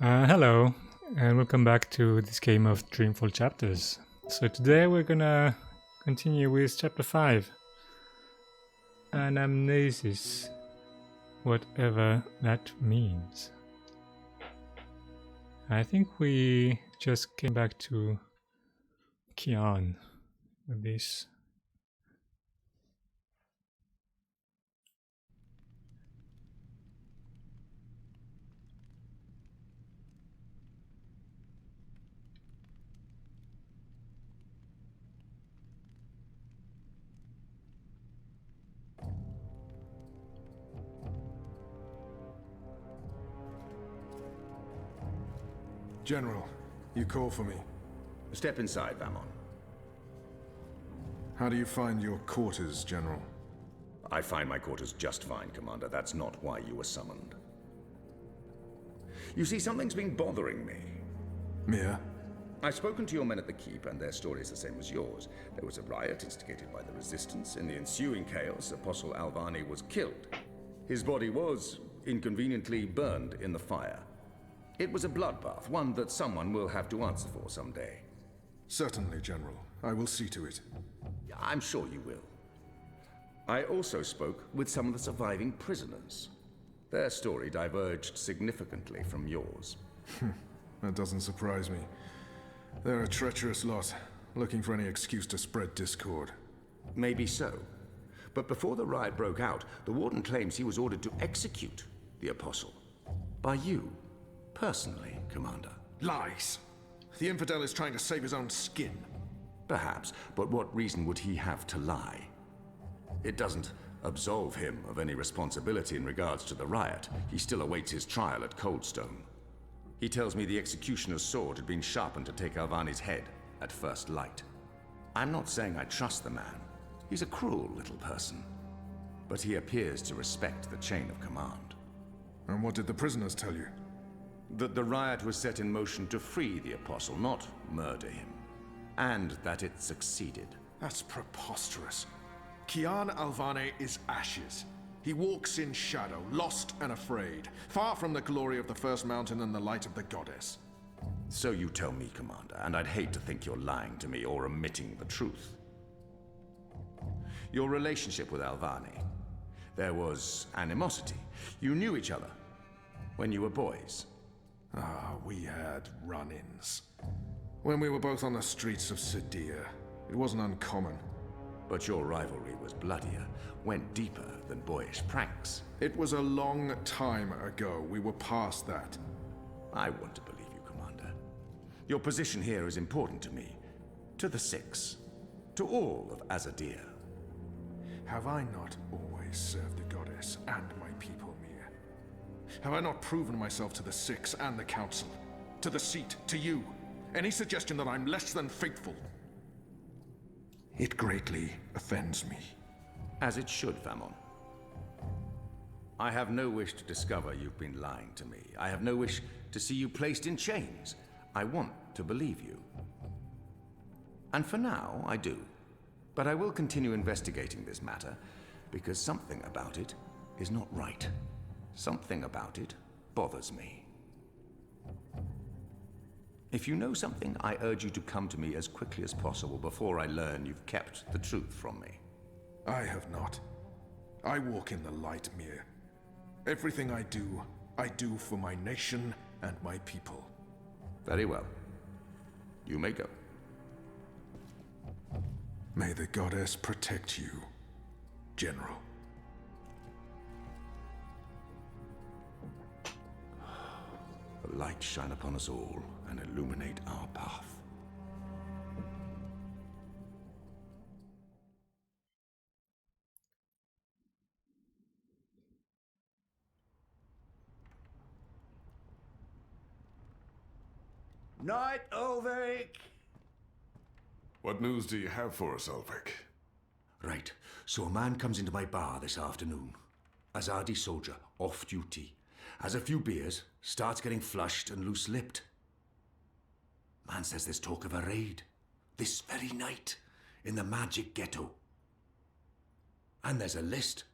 Hello, and welcome back to this game of Dreamfall chapters. So today we're gonna continue with chapter 5, Anamnesis, whatever that means. I think we just came back to Kian with this. General, you call for me. Step inside, Vamon. How do you find your quarters, General? I find my quarters just fine, Commander. That's not why you were summoned. You see, something's been bothering me. Mia? I've spoken to your men at the Keep, and their story is the same as yours. There was a riot instigated by the Resistance. In the ensuing chaos, Apostle Alvani was killed. His body was, inconveniently, burned in the fire. It was a bloodbath, one that someone will have to answer for someday. Certainly, General. I will see to it. I'm sure you will. I also spoke with some of the surviving prisoners. Their story diverged significantly from yours. That doesn't surprise me. They're a treacherous lot, looking for any excuse to spread discord. Maybe so. But before the riot broke out, the Warden claims he was ordered to execute the Apostle. By you. Personally, Commander. Lies! The infidel is trying to save his own skin. Perhaps, but what reason would he have to lie? It doesn't absolve him of any responsibility in regards to the riot. He still awaits his trial at Coldstone. He tells me the executioner's sword had been sharpened to take Alvani's head at first light. I'm not saying I trust the man. He's a cruel little person. But he appears to respect the chain of command. And what did the prisoners tell you? That the riot was set in motion to free the Apostle, not murder him. And that it succeeded. That's preposterous. Kian Alvane is ashes. He walks in shadow, lost and afraid, far from the glory of the First Mountain and the light of the Goddess. So you tell me, Commander, and I'd hate to think you're lying to me or omitting the truth. Your relationship with Alvani. There was animosity. You knew each other when you were boys. We had run-ins. When we were both on the streets of Sidia, it wasn't uncommon. But your rivalry was bloodier, went deeper than boyish pranks. It was a long time ago. We were past that. I want to believe you, Commander. Your position here is important to me, to the Six, to all of Azadir. Have I not always served the goddess and my people, Mir? Have I not proven myself to the Six and the Council? To the Seat, to you? Any suggestion that I'm less than faithful? It greatly offends me. As it should, Famon. I have no wish to discover you've been lying to me. I have no wish to see you placed in chains. I want to believe you. And for now, I do. But I will continue investigating this matter, because something about it is not right. Something about it bothers me. If you know something, I urge you to come to me as quickly as possible before I learn you've kept the truth from me. I have not. I walk in the light, Mir. Everything I do for my nation and my people. Very well. You may go. May the goddess protect you, General. The light shine upon us all and illuminate our path. Night, Ulvik! What news do you have for us, Ulvik? Right, so a man comes into my bar this afternoon. Azadi soldier, off duty. Has a few beers, starts getting flushed and loose-lipped. Man says there's talk of a raid. This very night, in the magic ghetto. And there's a list.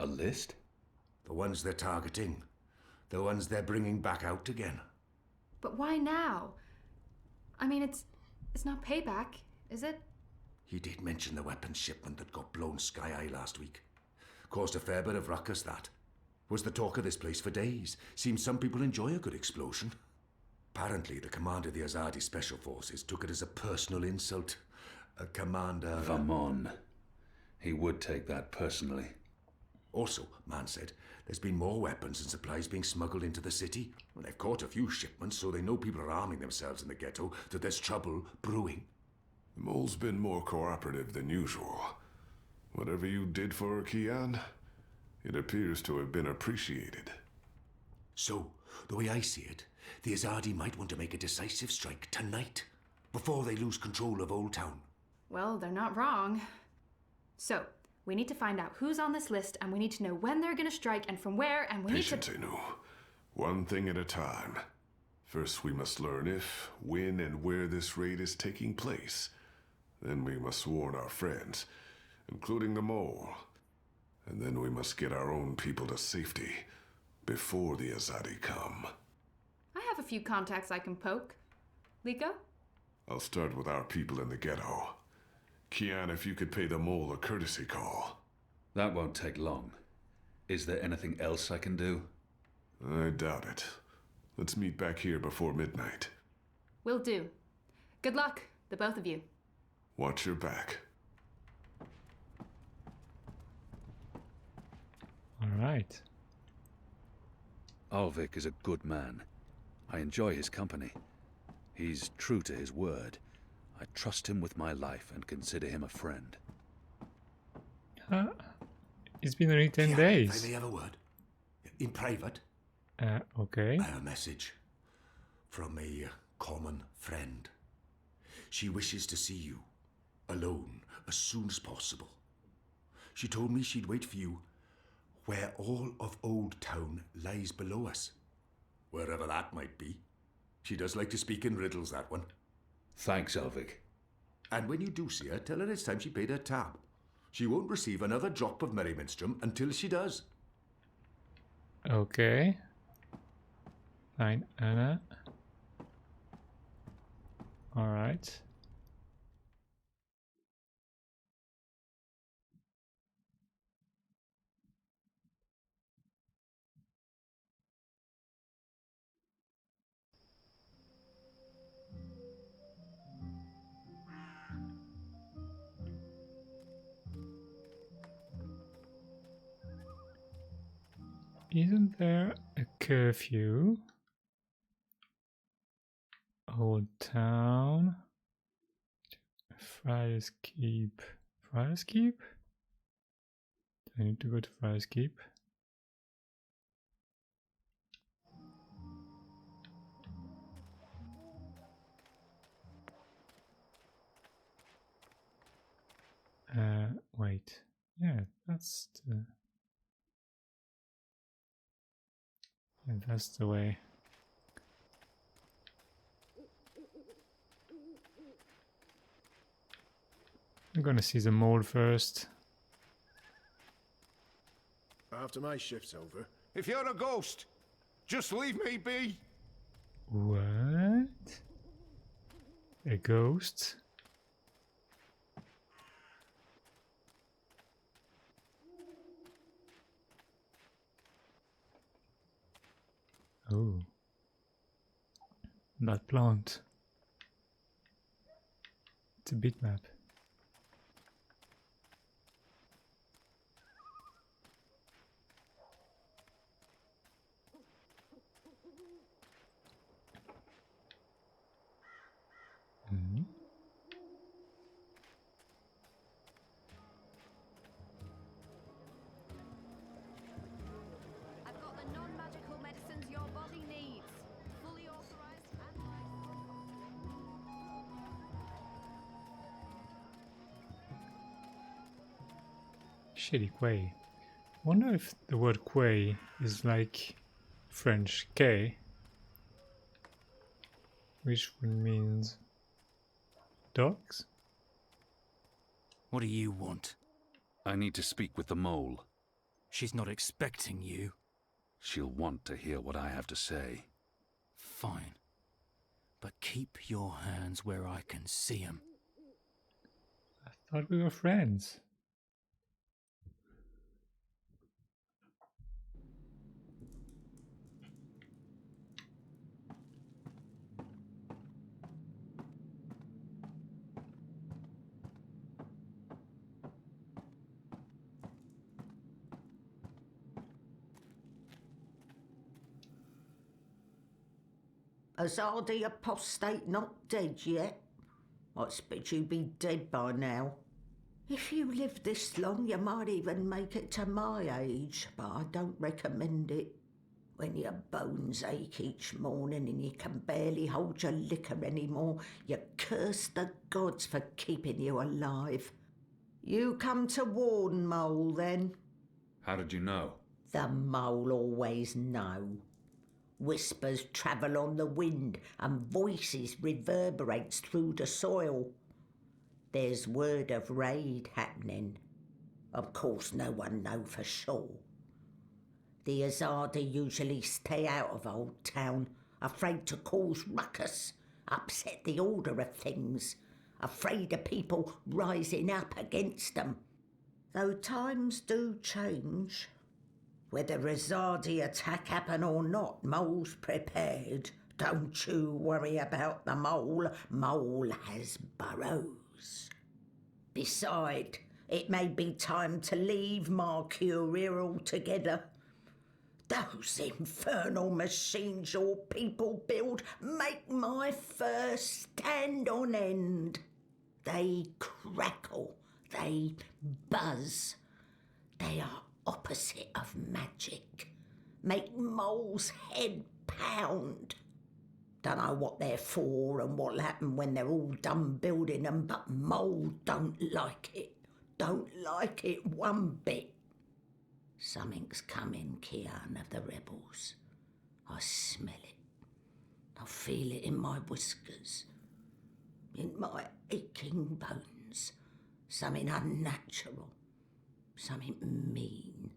A list? The ones they're targeting. The ones they're bringing back out again. But why now? I mean, it's not payback, is it? He did mention the weapons shipment that got blown sky-high last week. Caused a fair bit of ruckus, that. Was the talk of this place for days. Seems some people enjoy a good explosion. Apparently, the commander of the Azadi Special Forces took it as a personal insult. A commander... Vamon. He would take that personally. Also, man said, there's been more weapons and supplies being smuggled into the city. Well, they've caught a few shipments, so they know people are arming themselves in the ghetto, that there's trouble brewing. The mole's been more cooperative than usual. Whatever you did for her, Kian, it appears to have been appreciated. So, the way I see it, the Azadi might want to make a decisive strike tonight, before they lose control of Old Town. Well, they're not wrong. So, we need to find out who's on this list, and we need to know when they're gonna strike and from where, and we Patience, need to... Inu. One thing at a time. First, we must learn if, when, and where this raid is taking place. Then we must warn our friends, including the mole. And then we must get our own people to safety before the Azadi come. I have a few contacts I can poke. Liko? I'll start with our people in the ghetto. Kian, if you could pay the mole a courtesy call. That won't take long. Is there anything else I can do? I doubt it. Let's meet back here before midnight. Will do. Good luck, the both of you. Watch your back. All right. Ulvik is a good man. I enjoy his company. He's true to his word. I trust him with my life and consider him a friend. It's been only 10 Kian, days. If I may have a word. In private. Okay. I have a message from a common friend. She wishes to see you, alone, as soon as possible. She told me she'd wait for you where all of Old Town lies below us. Wherever that might be. She does like to speak in riddles, that one. Thanks, Ulvik. And when you do see her, tell her it's time she paid her tab. She won't receive another drop of Merryminstrom until she does. Okay. Fine, Anna. All right. Isn't there a curfew? Old Town. Friar's Keep. Friar's Keep? Do I need to go to Friar's Keep? Wait. Yeah, that's the way. I'm gonna see the mole first. After my shift's over. If you're a ghost, just leave me be. What? A ghost? Oh. That plant. It's a bitmap. Hmm. I've got the non-magical medicines your body needs. Fully authorized and Shitty quay. Wonder if the word quay is like French quai, which means dogs? What do you want? I need to speak with the mole. She's not expecting you. She'll want to hear what I have to say. Fine. But keep your hands where I can see 'em. I thought we were friends. Azadi apostate not dead yet? I expect you'd be dead by now. If you live this long, you might even make it to my age, but I don't recommend it. When your bones ache each morning and you can barely hold your liquor anymore, you curse the gods for keeping you alive. You come to warn, Mole, then? How did you know? The Mole always know. Whispers travel on the wind and voices reverberates through the soil. There's word of raid happening. Of course no one know for sure. The Azadi usually stay out of Old Town, afraid to cause ruckus, upset the order of things, afraid of people rising up against them. Though times do change. Whether Azadi attack happen or not, Mole's prepared. Don't you worry about the Mole. Mole has burrows. Beside, it may be time to leave Mercuria altogether. Those infernal machines your people build make my fur stand on end. They crackle, they buzz. They are opposite of magic. Make Mole's head pound. Don't know what they're for and what'll happen when they're all done building them, but Mole don't like it. Don't like it one bit. Something's coming, Kian of the rebels. I smell it. I feel it in my whiskers. In my aching bones. Something unnatural. Something mean.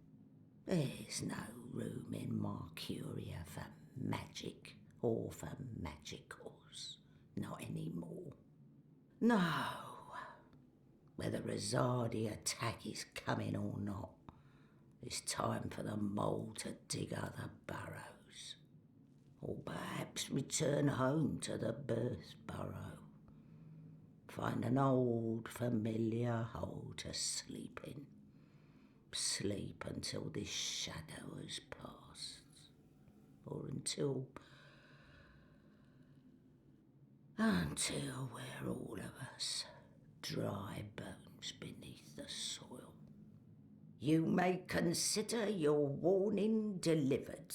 There's no room in Mercuria for magic or for magicals. Not anymore. No. Whether Azadi attack is coming or not, it's time for the Mole to dig other burrows. Or perhaps return home to the birth burrow. Find an old familiar hole to sleep in. sleep until this shadow has passed, or until we're all of us dry bones beneath the soil. You may consider your warning delivered.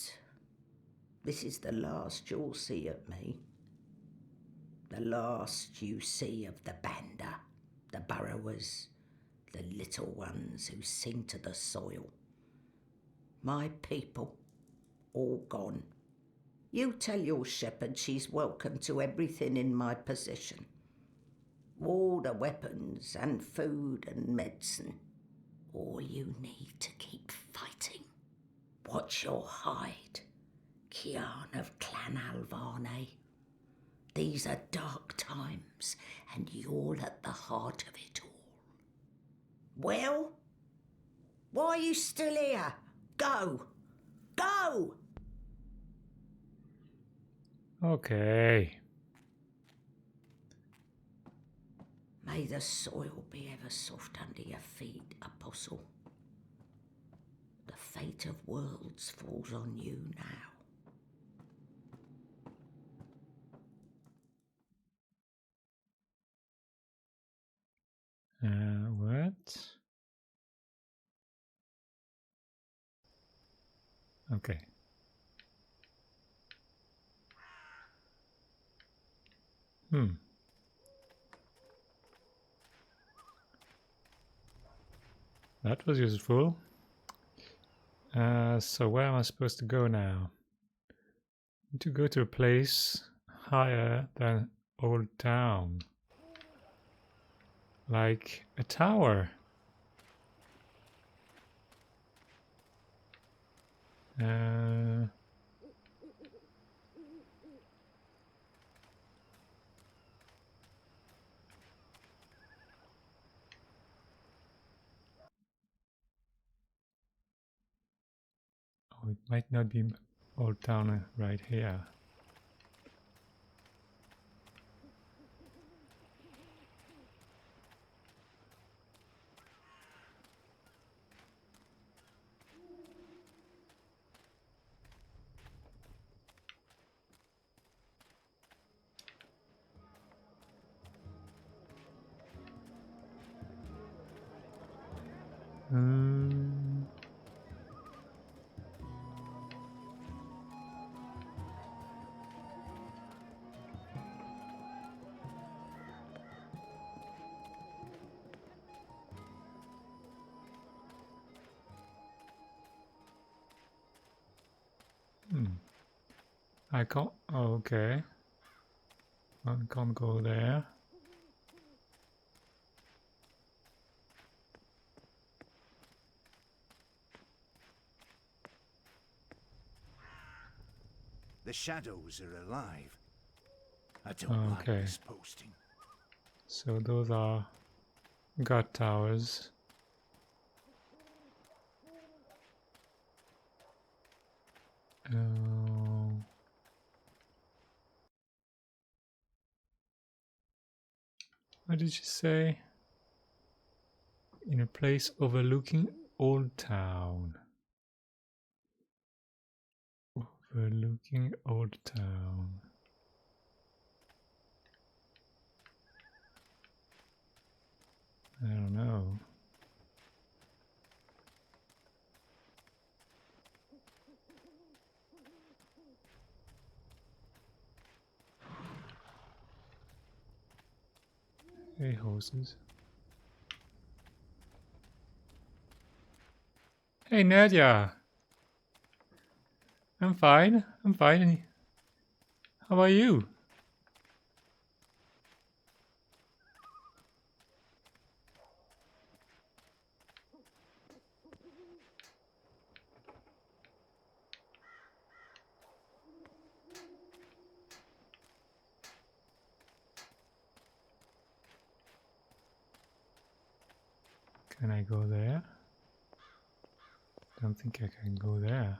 This is the last you'll see of me. The last you see of the Banda, the burrowers, the little ones who sing to the soil. My people, all gone. You tell your shepherd she's welcome to everything in my possession. All the weapons and food and medicine. All you need to keep fighting. Watch your hide, Kian of Clan Alvarne. These are dark times, and you're at the heart of it all. Well? Why are you still here? Go! Go! Okay. May the soil be ever soft under your feet, Apostle. The fate of worlds falls on you now. What? Okay. That was useful. So where am I supposed to go now? To go to a place higher than Old Town. Like a tower. Oh, it might not be Old Town right here. I can't. Oh, okay. I can't go there. The shadows are alive. I don't like this posting. So those are guard towers. What did you say? In a place overlooking Old Town. Overlooking Old Town. I don't know. Hey, horses. Hey, Nadia. I'm fine. I'm fine. How about you? Can I go there? Don't think I can go there.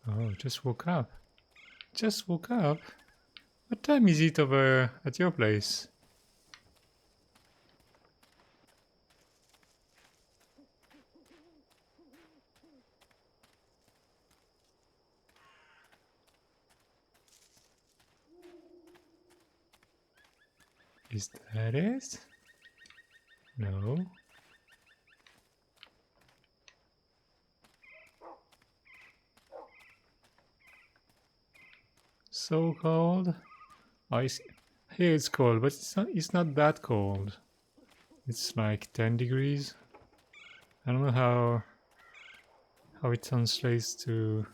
Oh, just woke up. Just woke up? What time is it over at your place? Is that it? No. So cold. Oh, here it's cold, but it's not that cold. It's like 10 degrees. I don't know how it translates to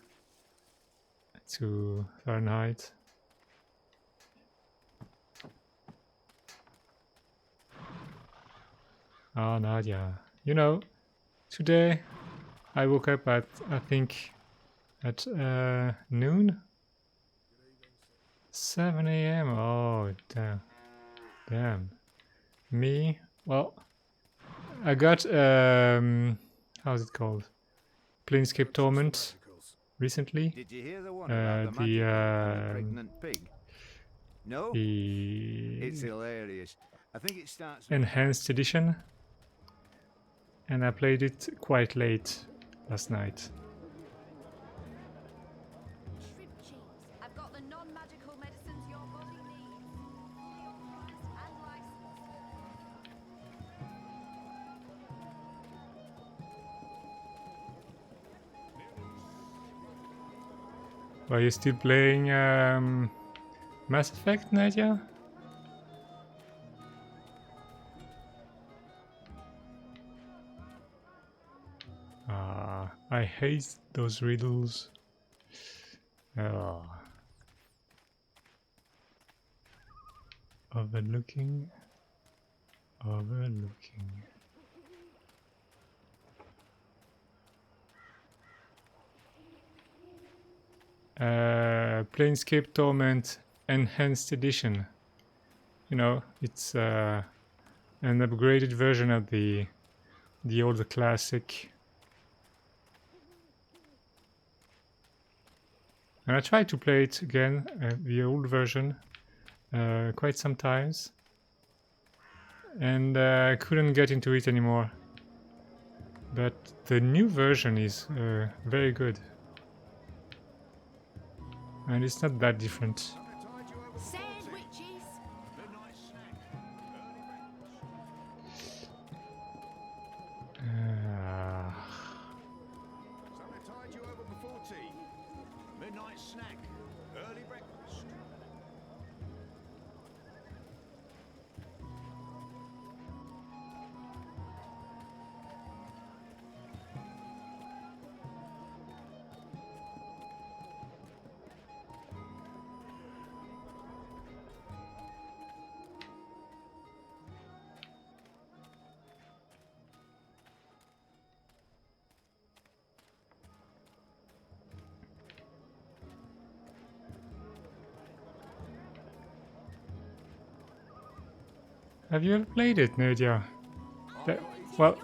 Fahrenheit. Oh, Nadia. You know, today I woke up at, I think, at noon? 7 a.m. Oh, damn. Damn. Me? Well, I got, how's it called? Planescape Torment recently. Did you hear the one about the pregnant pig? No? It's hilarious. I think it starts Enhanced Edition. And I played it quite late last night. Shrimp cheese. I've got the non-magical medicines your body needs. And licensed. Are you still playing Mass Effect, Nadia? I hate those riddles. Overlooking. Planescape Torment Enhanced Edition. You know, it's an upgraded version of the old classic. And I tried to play it again, the old version, quite sometimes, and I couldn't get into it anymore. But the new version is very good, and it's not that different. Sandwiches. Sanitize you over before tea. Midnight snack. Early breakfast. Have you ever played it, Nadia? Well,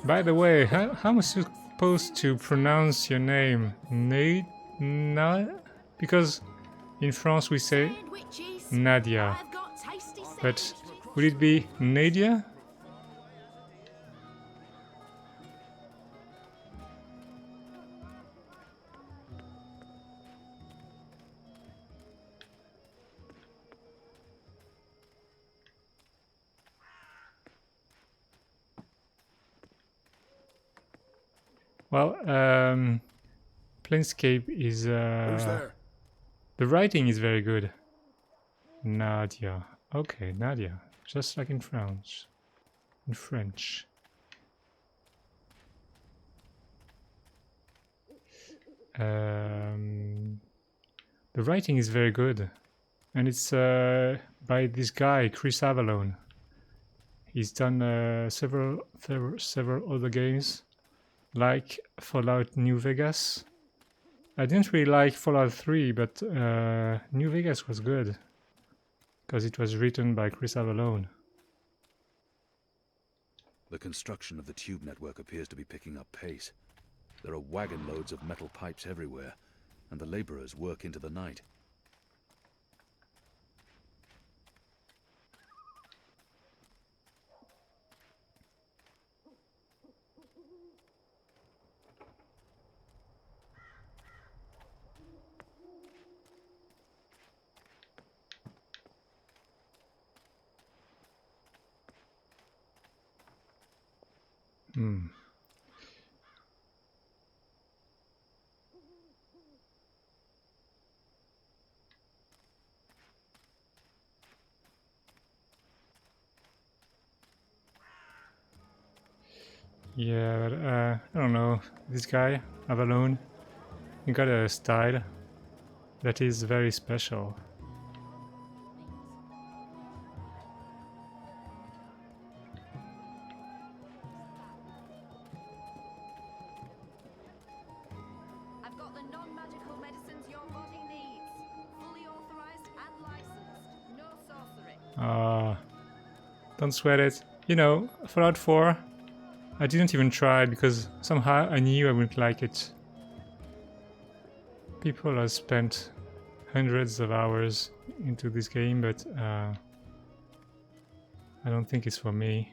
by the way, how am I supposed to pronounce your name? Because in France we say Nadia. But would it be Nadia? Well, Planescape is... Who's there? The writing is very good. Nadia. Okay, Nadia. Just like in France. In French. The writing is very good. And it's by this guy, Chris Avallone. He's done several other games, like Fallout New Vegas. I didn't really like Fallout 3, but New Vegas was good, because it was written by Chris Avallone. The construction of the tube network appears to be picking up pace. There are wagon loads of metal pipes everywhere, and the laborers work into the night. Hmm. Yeah, but I don't know. This guy, Avalon, he got a style that is very special. I've got the non-magical medicines your body needs. Fully authorized and licensed. No sorcery. Don't sweat it. You know, Fallout 4, I didn't even try because somehow I knew I wouldn't like it. People have spent hundreds of hours into this game, but I don't think it's for me.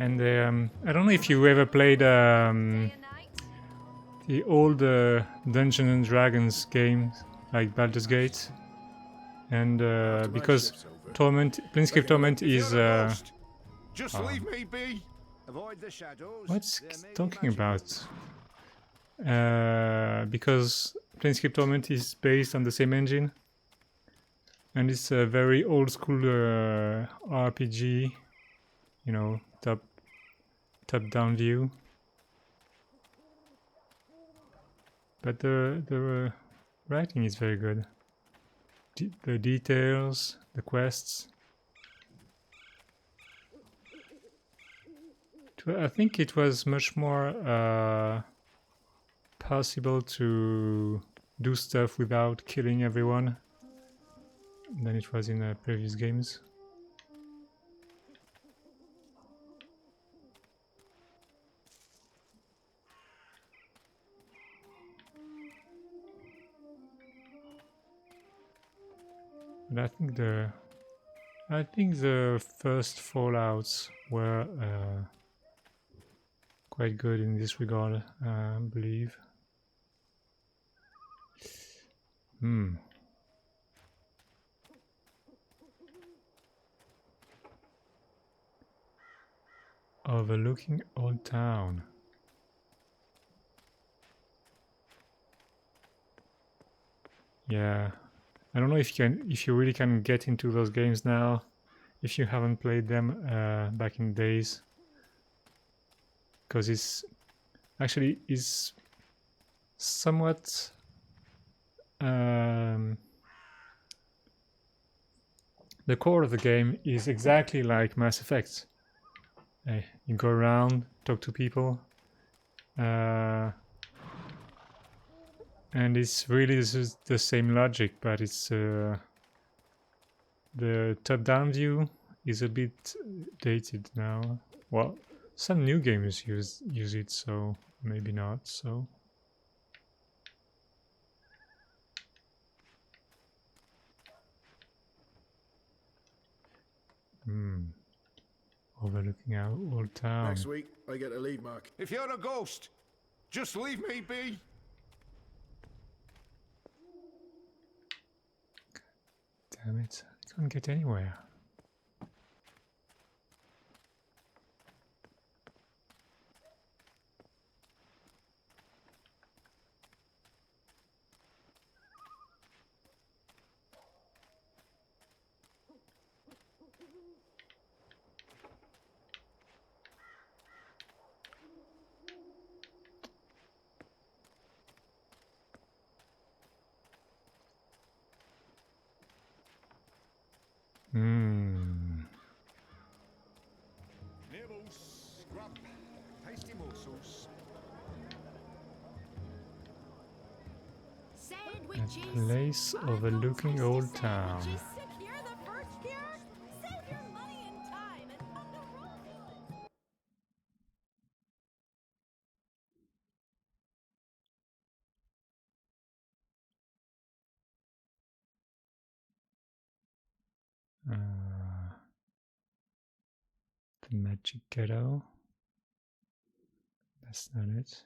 And I don't know if you ever played the old Dungeons and Dragons games like Baldur's Gate, and because Torment, Planescape Torment is Just leave me be. Avoid the shadows. what's talking about? Because Planescape Torment is based on the same engine, and it's a very old school RPG, you know, top-down view. But the writing is very good. The details, the quests. I think it was much more possible to do stuff without killing everyone than it was in previous games. But I think the first Fallouts were quite good in this regard, I believe. Overlooking Old Town. Yeah, I don't know if you really can get into those games now, if you haven't played them back in the days, because it's actually is somewhat the core of the game is exactly like Mass Effect. You go around, talk to people, and it's really the same logic, but it's the top-down view is a bit dated now. Well, some new games use it, so maybe not. So. Overlooking our old town. Next week, I get a leave, Mark. If you're a ghost, just leave me be. Damn it, I can't get anywhere. witches. Place overlooking Old Town. Witches secure the first cure. Save your money and time and come to Romulus. The Magic Ghetto. That's not it.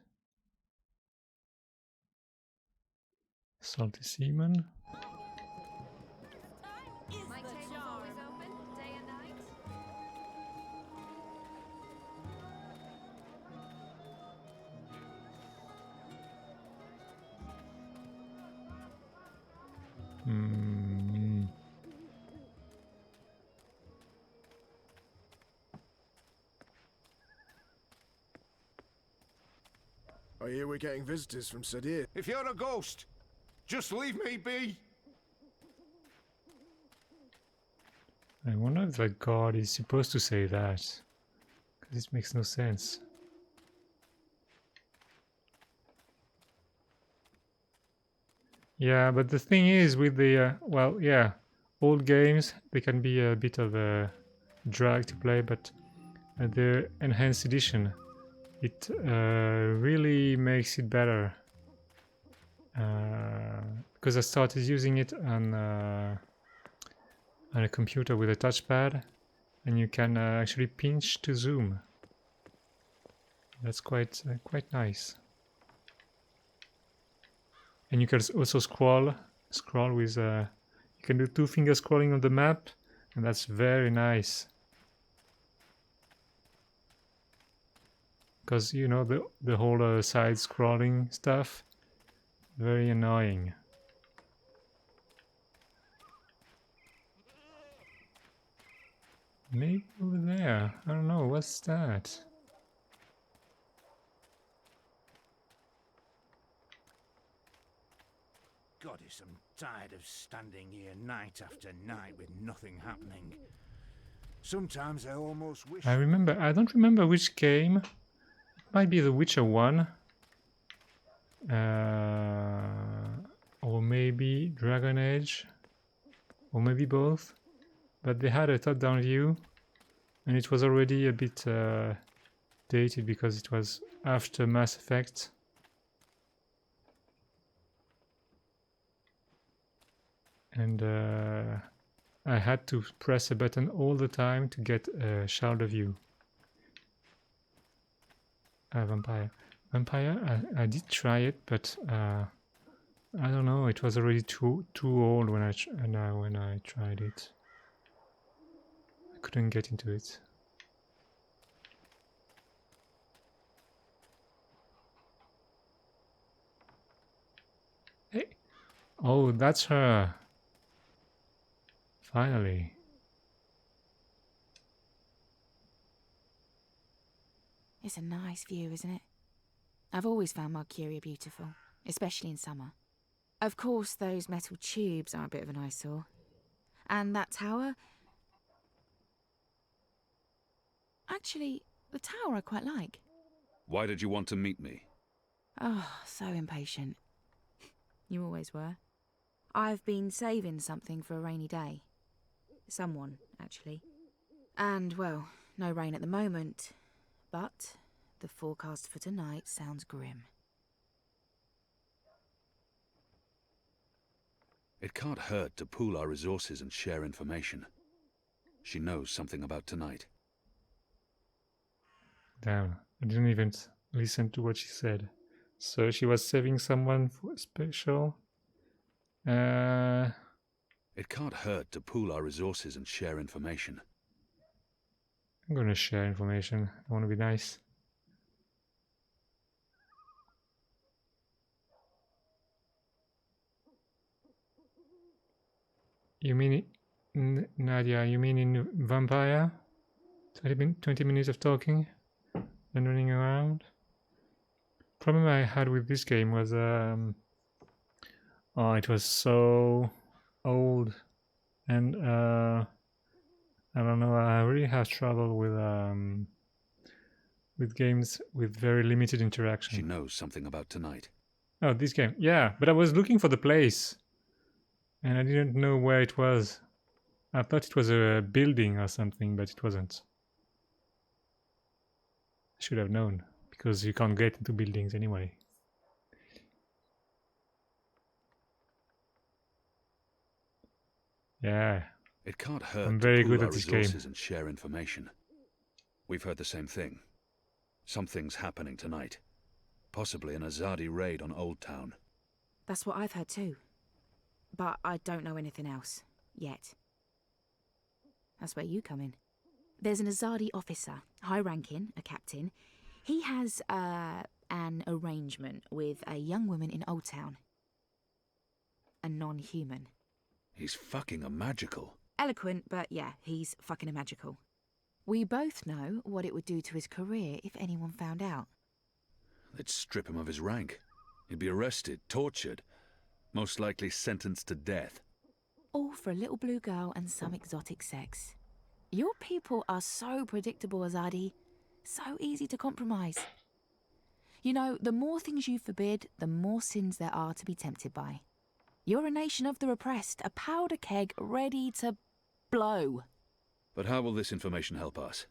Salty Seaman. My table's always open, day and night. Hmm. I hear we're getting visitors from Sadir. If you're a ghost, just leave me be. I wonder if the god is supposed to say that, because it makes no sense. Yeah, but the thing is with the, well, yeah, old games, they can be a bit of a drag to play, but the enhanced edition, it really makes it better. Because I started using it on a computer with a touchpad, and you can actually pinch to zoom. That's quite nice. And you can also scroll with you can do 2-finger scrolling on the map, and that's very nice. Because you know the whole side scrolling stuff, very annoying. Maybe over there. I don't know. What's that? Goddess, I'm tired of standing here night after night with nothing happening. Sometimes I almost wish... I don't remember which game. It might be the Witcher 1. Or maybe Dragon Age. Or maybe both. But they had a top-down view. And it was already a bit dated because it was after Mass Effect. And I had to press a button all the time to get a shoulder view. Vampire. I did try it, but I don't know. It was already too old when I tried it. I couldn't get into it. Hey! Oh, that's her! Finally. It's a nice view, isn't it? I've always found Marcuria beautiful, especially in summer. Of course, those metal tubes are a bit of an eyesore. And that tower... Actually, the tower I quite like. Why did you want to meet me? Oh, so impatient. You always were. I've been saving something for a rainy day. Someone, actually. And, well, no rain at the moment, but the forecast for tonight sounds grim. It can't hurt to pool our resources and share information. She knows something about tonight. Damn, I didn't even listen to what she said. So she was saving someone for special. It can't hurt to pool our resources and share information. I'm gonna share information. I want to be nice. You mean Nadia? You mean in Vampire? 20 minutes of talking and running around. Problem I had with this game was it was so old, and I don't know. I really have trouble with games with very limited interaction. She knows something about tonight. Oh, this game. Yeah, but I was looking for the place. And I didn't know where it was. I thought it was a building or something, but it wasn't. I should have known, because you can't get into buildings anyway. Yeah. It can't hurt I'm to very pool good our at this game. resources and share information. We've heard the same thing. Something's happening tonight. Possibly an Azadi raid on Old Town. That's what I've heard too. But I don't know anything else. Yet. That's where you come in. There's an Azadi officer, high-ranking, a captain. He has, an arrangement with a young woman in Old Town. A non-human. He's fucking a magical. Eloquent, but yeah, he's fucking a magical. We both know what it would do to his career if anyone found out. They'd strip him of his rank. He'd be arrested, tortured, most likely sentenced to death. All for a little blue girl and some exotic sex. Your people are so predictable, Azadi. So easy to compromise. You know, the more things you forbid, the more sins there are to be tempted by. You're a nation of the repressed, a powder keg ready to blow. But how will this information help us?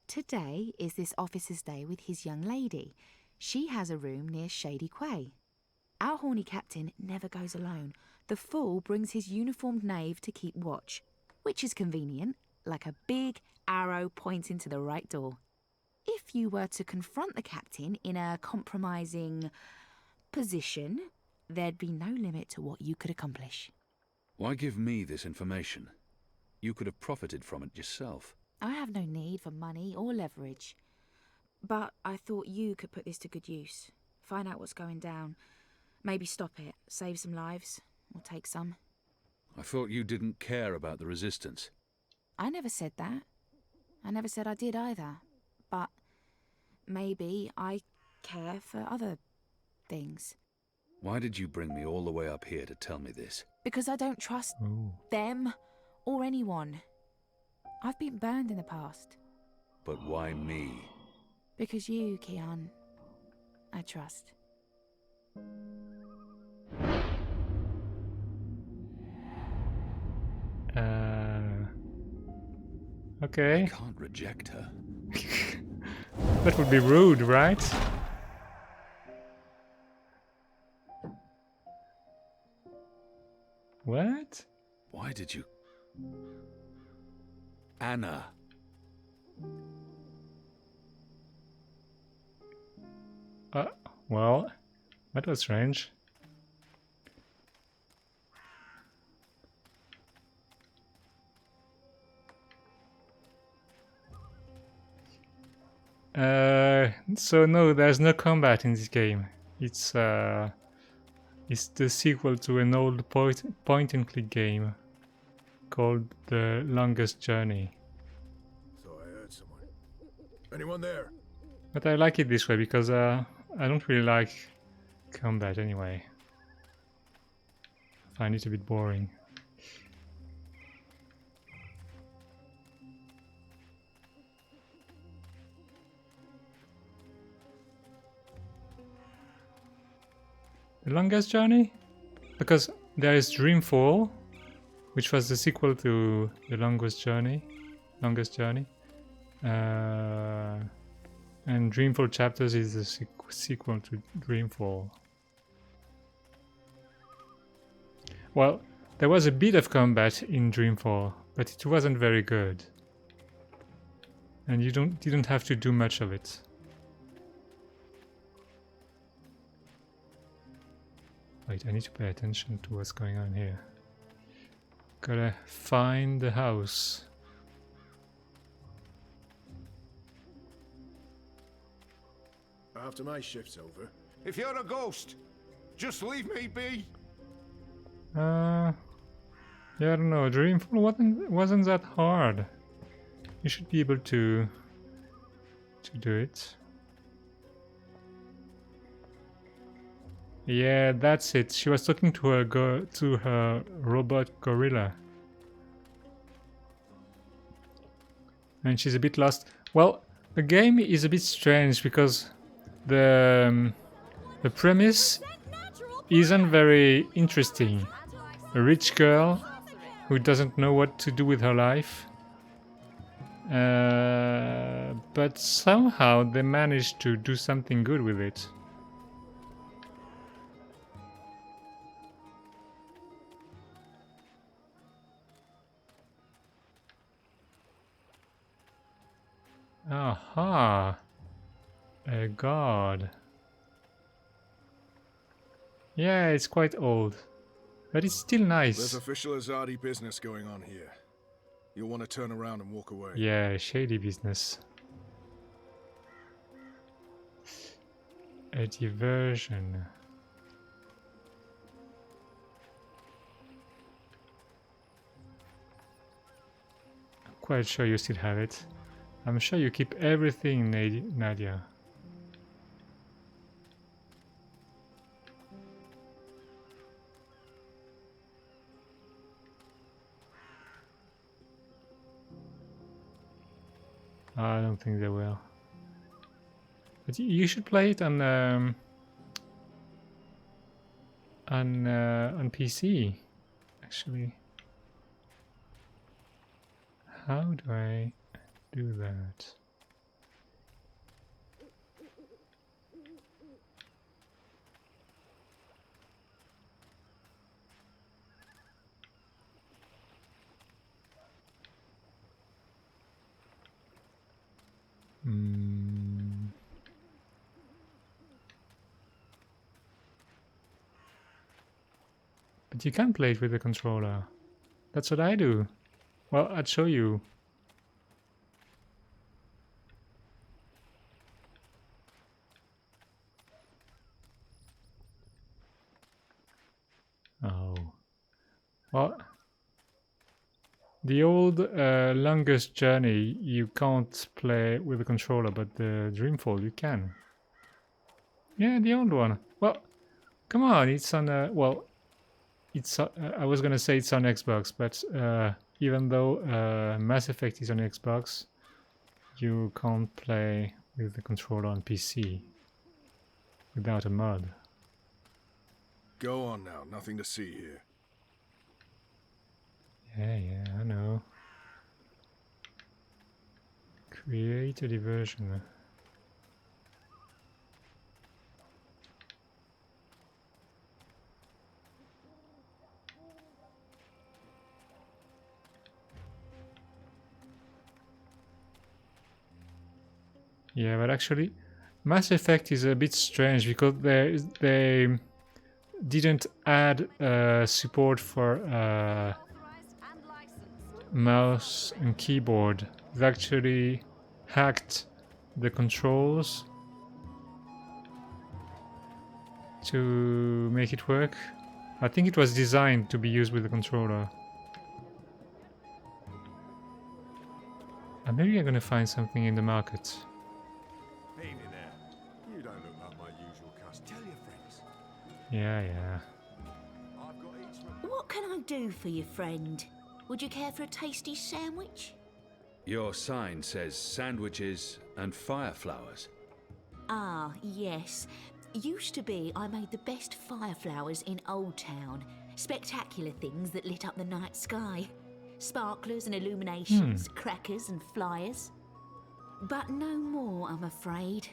Today is this officer's day with his young lady. She has a room near Shady Quay. Our horny captain never goes alone. The fool brings his uniformed knave to keep watch, which is convenient, like a big arrow pointing to the right door. If you were to confront the captain in a compromising position, there'd be no limit to what you could accomplish. Why give me this information? You could have profited from it yourself. I have no need for money or leverage. But I thought you could put this to good use. Find out what's going down. Maybe stop it, save some lives, or take some. I thought you didn't care about the resistance. I never said that. I never said I did either. But maybe I care for other things. Why did you bring me all the way up here to tell me this? Because I don't trust them or anyone. I've been burned in the past. But why me? Because you, Keon, I trust. Okay. I can't reject her. That would be rude, right? What? Why did you... Anna. Well, that was strange. So no, there's no combat in this game. It's the sequel to an old point-and-click game called The Longest Journey. Thought I heard someone. Anyone there? But I like it this way because I don't really like combat anyway. I find it a bit boring. The Longest Journey? Because there is Dreamfall, which was the sequel to The Longest Journey. And Dreamfall Chapters is the sequel to Dreamfall. Well, there was a bit of combat in Dreamfall, but it wasn't very good. And you didn't have to do much of it. Wait, I need to pay attention to what's going on here. Gotta find the house. After my shift's over. If you're a ghost, just leave me be. Yeah, I don't know. Dreamfall wasn't that hard. You should be able to do it. Yeah, that's it. She was talking to her robot gorilla. And she's a bit lost. Well, the game is a bit strange because the premise isn't very interesting. A rich girl who doesn't know what to do with her life. But somehow they managed to do something good with it. Aha! A god. Yeah, it's quite old, but it's still nice. There's official Azadi business going on here. You'll want to turn around and walk away. Yeah, shady business. A diversion. I'm quite sure you still have it. I'm sure you keep everything, Nadia. I don't think they will. But you should play it on PC, actually. How do I do that? But you can play it with the controller. That's what I do. Well, I'd show you. Oh. Well, the old longest journey you can't play with the controller, but the Dreamfall you can. Yeah, the old one. Well, come on, it's on well, it's I was gonna say it's on Xbox, but even though Mass Effect is on Xbox, you can't play with the controller on PC without a mod. Go on now, nothing to see here. Yeah, I know. Create a diversion. Yeah, but actually, Mass Effect is a bit strange because they didn't add support for mouse and keyboard. They actually hacked the controls to make it work. I think it was designed to be used with the controller. And maybe I'm gonna find something in the market. Hey there. You don't look like my usual custom. Tell your friends. Yeah. What can I do for you, friend? Would you care for a tasty sandwich? Your sign says sandwiches and fireflowers. Ah, yes. Used to be I made the best fireflowers in Old Town. Spectacular things that lit up the night sky. Sparklers and illuminations, crackers and flyers. But no more, I'm afraid.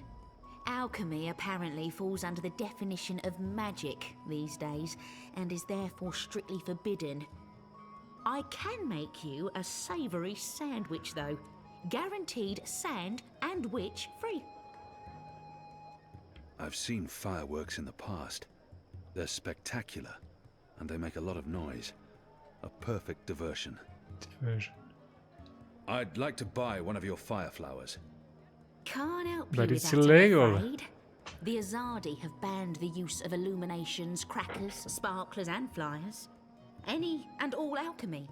Alchemy apparently falls under the definition of magic these days, and is therefore strictly forbidden. I can make you a savoury sandwich, though. Guaranteed sand and witch free. I've seen fireworks in the past. They're spectacular, and they make a lot of noise. A perfect diversion. I'd like to buy one of your fireflowers. Can't help you But with it's that, illegal. I'm afraid. The Azadi have banned the use of illuminations, crackers, sparklers and flyers. Any and all alchemy.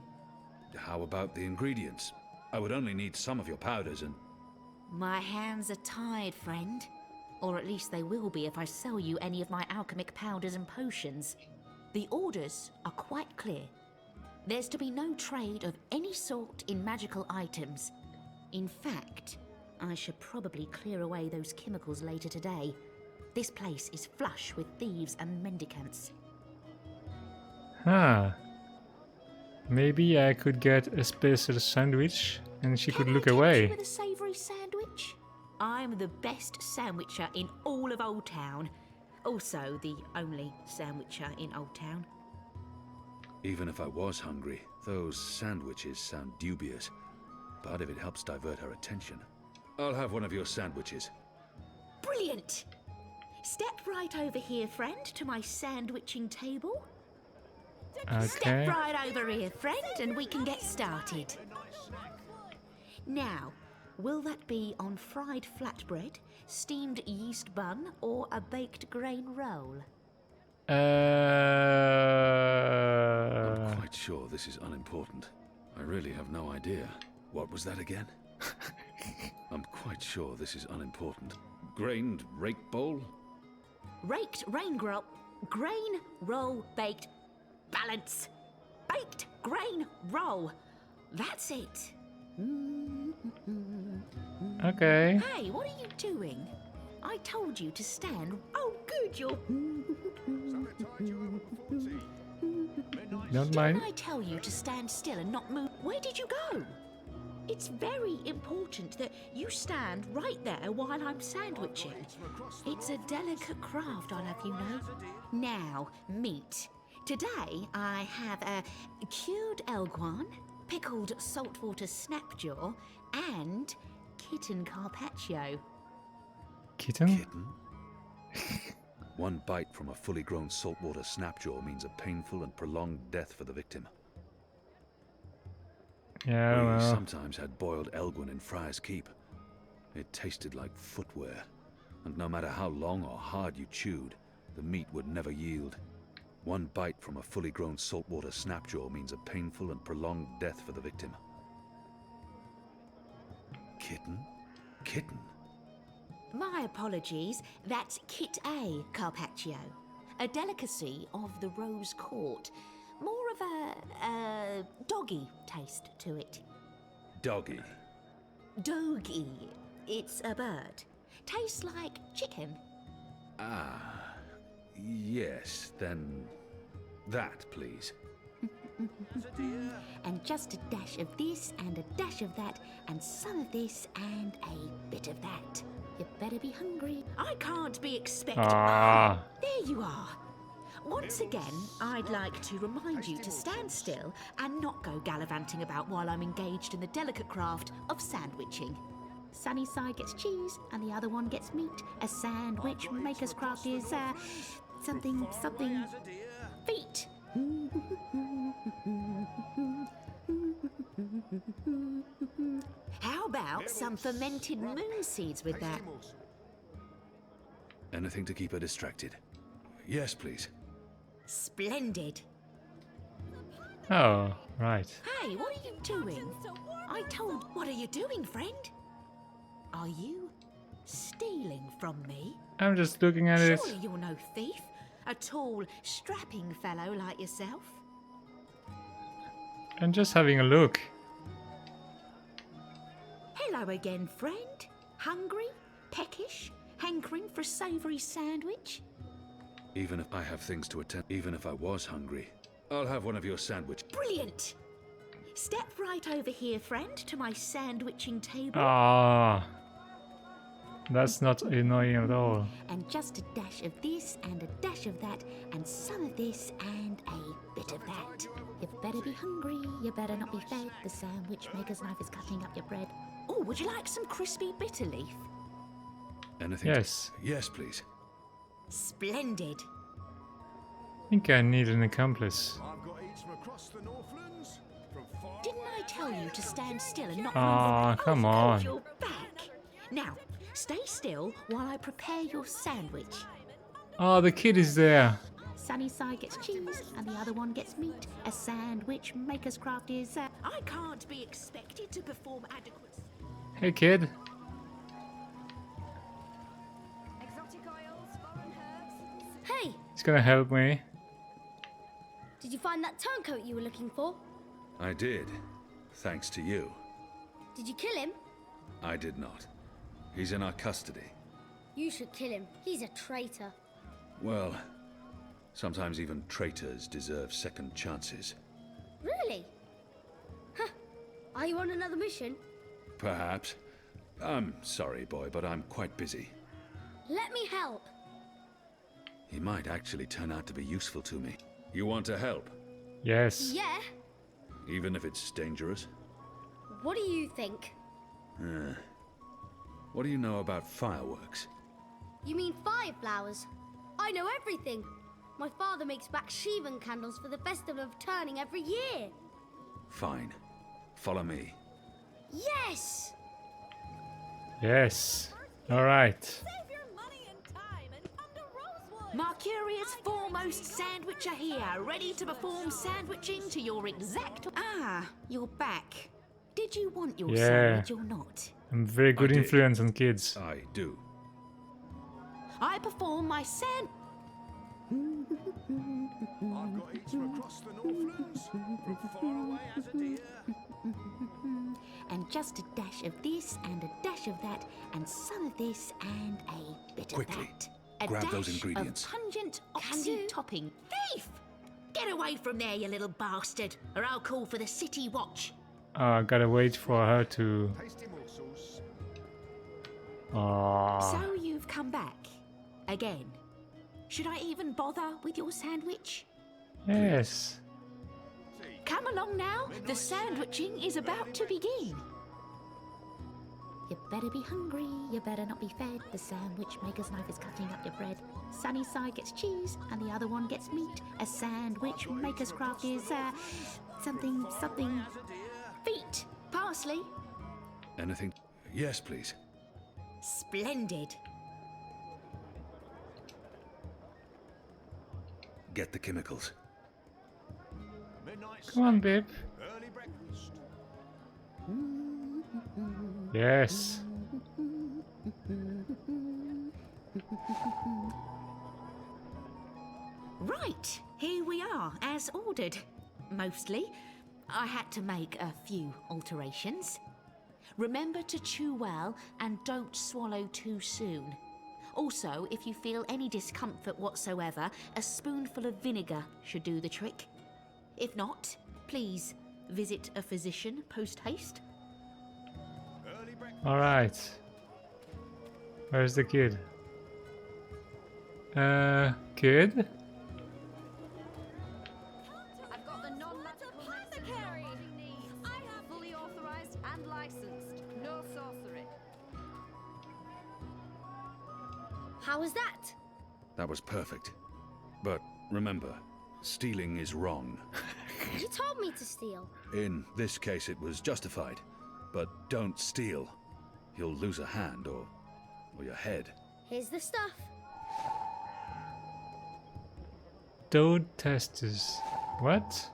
How about the ingredients? I would only need some of your powders and... My hands are tied, friend. Or at least they will be if I sell you any of my alchemic powders and potions. The orders are quite clear. There's to be no trade of any sort in magical items. In fact, I should probably clear away those chemicals later today. This place is flush with thieves and mendicants. Huh. Maybe I could get a special sandwich and she could look away. With a savoury sandwich? I'm the best sandwicher in all of Old Town. Also the only sandwicher in Old Town. Even if I was hungry, those sandwiches sound dubious. But if it helps divert her attention, I'll have one of your sandwiches. Brilliant! Step right over here, friend, to my sandwiching table. Okay. Step right over here, friend, and we can get started. Now, will that be on fried flatbread, steamed yeast bun, or a baked grain roll? I'm quite sure this is unimportant. I really have no idea. What was that again? I'm quite sure this is unimportant. Grained rake bowl? Raked grain roll baked balance. Baked grain roll. That's it. Okay. Hey, what are you doing? I told you to stand. Oh, good, you're... Don't mind. Didn't I tell you to stand still and not move? Where did you go? It's very important that you stand right there while I'm sandwiching. It's a delicate craft, I'll have you know. Now, meat. Today, I have a cured elguan, pickled saltwater snapjaw, and kitten carpaccio. Kitten? One bite from a fully grown saltwater snapjaw means a painful and prolonged death for the victim. Yeah, We well. sometimes had boiled elguin in Friar's Keep. It tasted like footwear, and no matter how long or hard you chewed, the meat would never yield. One bite from a fully grown saltwater snapjaw means a painful and prolonged death for the victim. Kitten? Kitten? My apologies, that's Kit A carpaccio, a delicacy of the Rose Court. More of a doggy taste to it. Doggy. Doggy. It's a bird. Tastes like chicken. Ah, yes, then that, please. And just a dash of this and a dash of that and some of this and a bit of that. You better be hungry. I can't be expected. Ah. There you are. Once again, I'd like to remind you to stand still and not go gallivanting about while I'm engaged in the delicate craft of sandwiching. Sunny side gets cheese and the other one gets meat. A sandwich maker's craft is something feet. How about some fermented moon seeds with that? Anything to keep her distracted. Yes, please. Splendid. Oh, right. Hey, what are you doing? I told... What are you doing, friend? Are you stealing from me? I'm just looking at it. Surely you're no thief. A tall, strapping fellow like yourself. I'm just having a look. Hello again, friend. Hungry? Peckish? Hankering for a savoury sandwich? Even if I have things to attend, even if I was hungry, I'll have one of your sandwiches. Brilliant. Step right over here, friend, to my sandwiching table. Ah. That's not annoying at all. And just a dash of this and a dash of that and some of this and a bit of that. You better be hungry, you better not be fed. The sandwich maker's knife is cutting up your bread. Oh, would you like some crispy bitter leaf? Anything? Yes. Yes, please. Splendid. I think I need an accomplice. Didn't I tell you to stand still and not Ah, move? come Oh, on. you're back. Now, stay still while I prepare your sandwich. Oh, the kid is there. Sunny side gets cheese and the other one gets meat. A sandwich maker's craft is... I can't be expected to perform adequate... Hey, kid. Exotic oils, foreign herbs. Hey, He's gonna help me. did you find that turncoat you were looking for? I did. Thanks to you. Did you kill him? I did not. He's in our custody. You should kill him. He's a traitor. Well, sometimes even traitors deserve second chances. Really? Huh. Are you on another mission? Perhaps. I'm sorry, boy, but I'm quite busy. Let me help. He might actually turn out to be useful to me. You want to help? Yes. Yeah. Even if it's dangerous? What do you think? What do you know about fireworks? You mean fire flowers? I know everything. My father makes Bakshivan candles for the Festival of Turning every year. Fine. Follow me. Yes! Yes. All right. Save your money and time and come to Rosewood. Mercurius foremost sandwicher here, ready to perform sandwiching to your exact... Ah, you're back. Did you want your sandwich or not? I'm very good influence on kids. I do. I perform my sand... I've got eats from across the Northlands, from far away as a deer. And just a dash of this and a dash of that and some of this and a bit Quickly, of that. A grab dash those ingredients. Of pungent oxy topping. Thief! Get away from there, you little bastard, or I'll call for the city watch. I gotta wait for her to... So you've come back. Again. Should I even bother with your sandwich? Yes. Come along now. The sandwiching is about to begin. You better be hungry. You better not be fed. The sandwich maker's knife is cutting up your bread. Sunny side gets cheese and the other one gets meat. A sandwich maker's craft is something. Feet. Parsley. Anything? Yes, please. Splendid. Get the chemicals. Come on, babe. Yes. Right, here we are, as ordered. Mostly. I had to make a few alterations. Remember to chew well and don't swallow too soon. Also, if you feel any discomfort whatsoever, a spoonful of vinegar should do the trick. If not, please visit a physician post-haste. All right. Where's the kid? Kid? I've got the non-magical apothecary. I have fully authorized and licensed. No sorcery. How was that? That was perfect. But remember, stealing is wrong. You told me to steal. In this case, it was justified. But don't steal. You'll lose a hand or your head. Here's the stuff. Toad testers. What?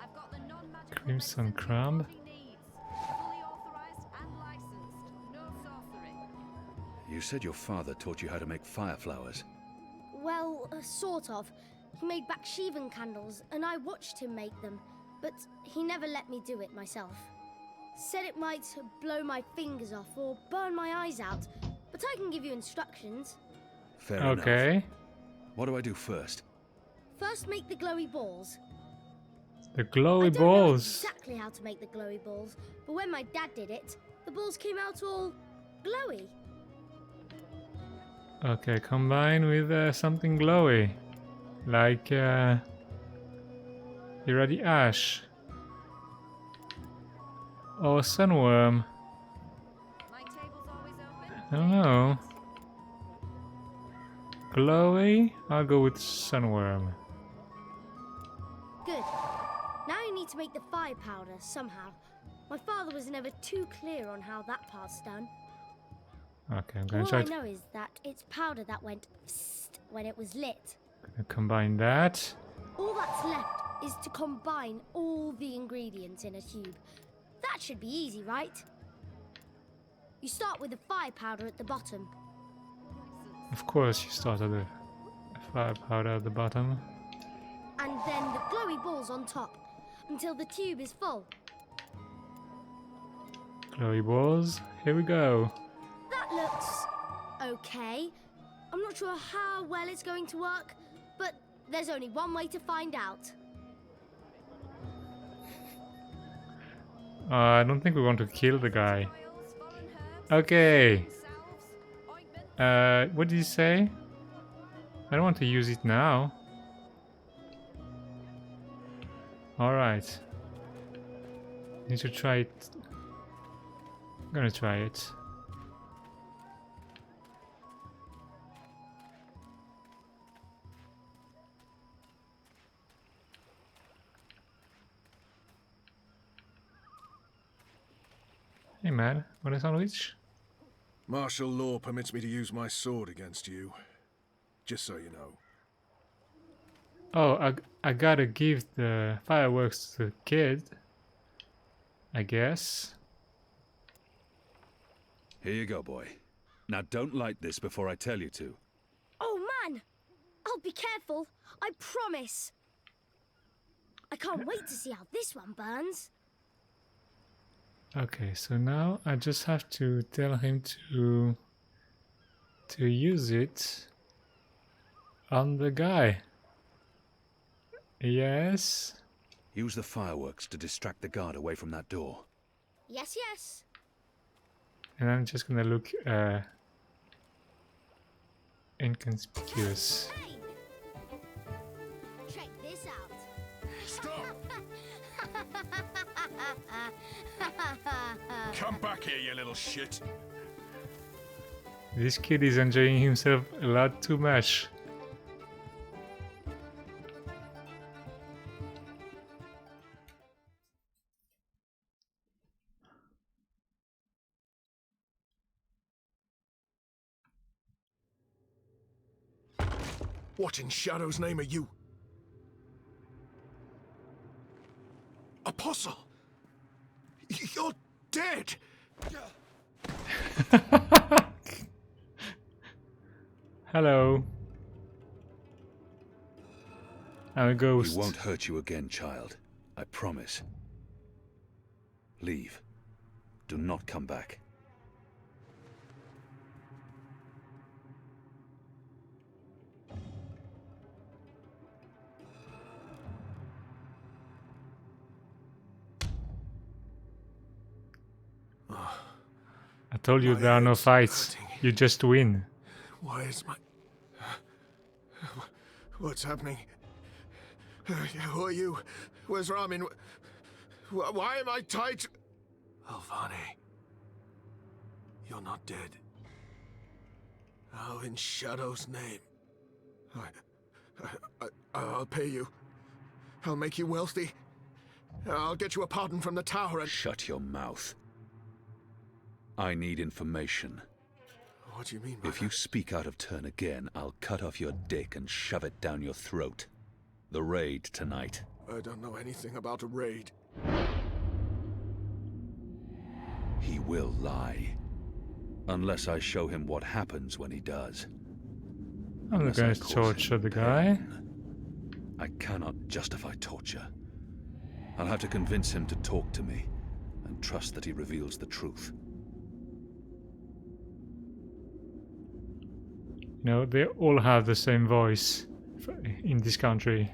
I've got the non-magical Crimson medicine crumb. your body needs. Fully authorized and licensed. No sorcery. You said your father taught you how to make fire flowers. Well, sort of. He made Bakshivan candles, and I watched him make them, but he never let me do it myself. Said it might blow my fingers off or burn my eyes out, but I can give you instructions. Fair enough. Okay. What do I do first? First, make the glowy balls. The glowy I don't know balls. exactly how to make the glowy balls, but when my dad did it, the balls came out all glowy. Okay, combine with something glowy. Like irradi ash. Or sunworm. My table's always open. I don't know. Glowy? I'll go with sunworm. Good. Now you need to make the fire powder somehow. My father was never too clear on how that part's done. Okay, I'm gonna All try I to know is that it's powder that went psst when it was lit. combine that. All that's left is to combine all the ingredients in a tube. That should be easy, right? You start with the fire powder at the bottom. Of course, you start at the fire powder at the bottom. And then the glowy balls on top. until the tube is full. Glowy balls. Here we go. That looks okay. I'm not sure how well it's going to work, but there's only one way to find out. I don't think we want to kill the guy. Okay. What did you say? I don't want to use it now. Alright. Need to try it. I'm gonna try it. Hey man, want a sandwich? Martial law permits me to use my sword against you. Just so you know. Oh, I gotta give the fireworks to the kid, I guess. Here you go, boy. Now don't light this before I tell you to. Oh man! I'll be careful, I promise. I can't wait to see how this one burns. Okay, so now I just have to tell him to use it on the guy. Yes. Use the fireworks to distract the guard away from that door. Yes, yes. And I'm just gonna look inconspicuous. Hey! Check this out. Stop! Come back here, you little shit. This kid is enjoying himself a lot too much. What in Shadow's name are you? Apostle! You're dead! Hello. I'm a ghost. He won't hurt you again, child. I promise. Leave. Do not come back. I told you there are no fights. You just win. Why is my... What's happening? Who are you? Where's Ramin? Why am I tied to... Alvani. You're not dead. How in Shadow's name? I'll pay you. I'll make you wealthy. I'll get you a pardon from the tower and... Shut your mouth. I need information. What do you mean by If you speak out of turn again, I'll cut off your dick and shove it down your throat. The raid tonight. I don't know anything about a raid. He will lie. Unless I show him what happens when he does. I'm not Unless going I to cause torture him the guy. pain. I cannot justify torture. I'll have to convince him to talk to me and trust that he reveals the truth. No, they all have the same voice in this country.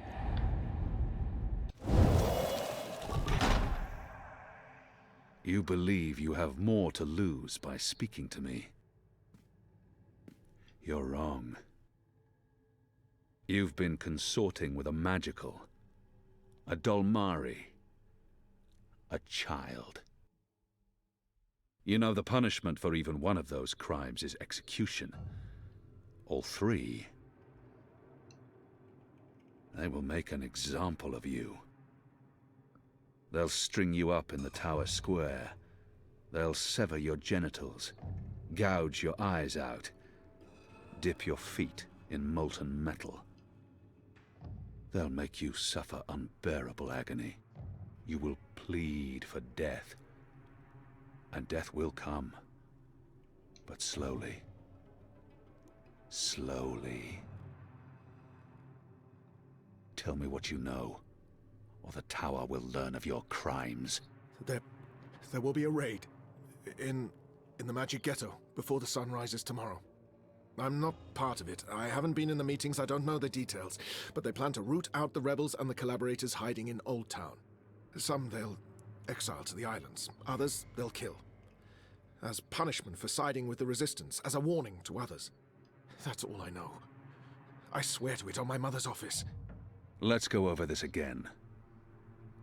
You believe you have more to lose by speaking to me. You're wrong. You've been consorting with a magical, a Dolmari, a child. You know the punishment for even one of those crimes is execution. All three. They will make an example of you. They'll string you up in the tower square. They'll sever your genitals, gouge your eyes out, dip your feet in molten metal. They'll make you suffer unbearable agony. You will plead for death. And death will come. But slowly. Slowly. Tell me what you know, or the tower will learn of your crimes. There will be a raid in the Magic Ghetto before the sun rises tomorrow. I'm not part of it. I haven't been in the meetings, I don't know the details. But they plan to root out the rebels and the collaborators hiding in Old Town. Some they'll exile to the islands. Others they'll kill. As punishment for siding with the Resistance, as a warning to others. That's all I know. I swear to it on my mother's office. Let's go over this again.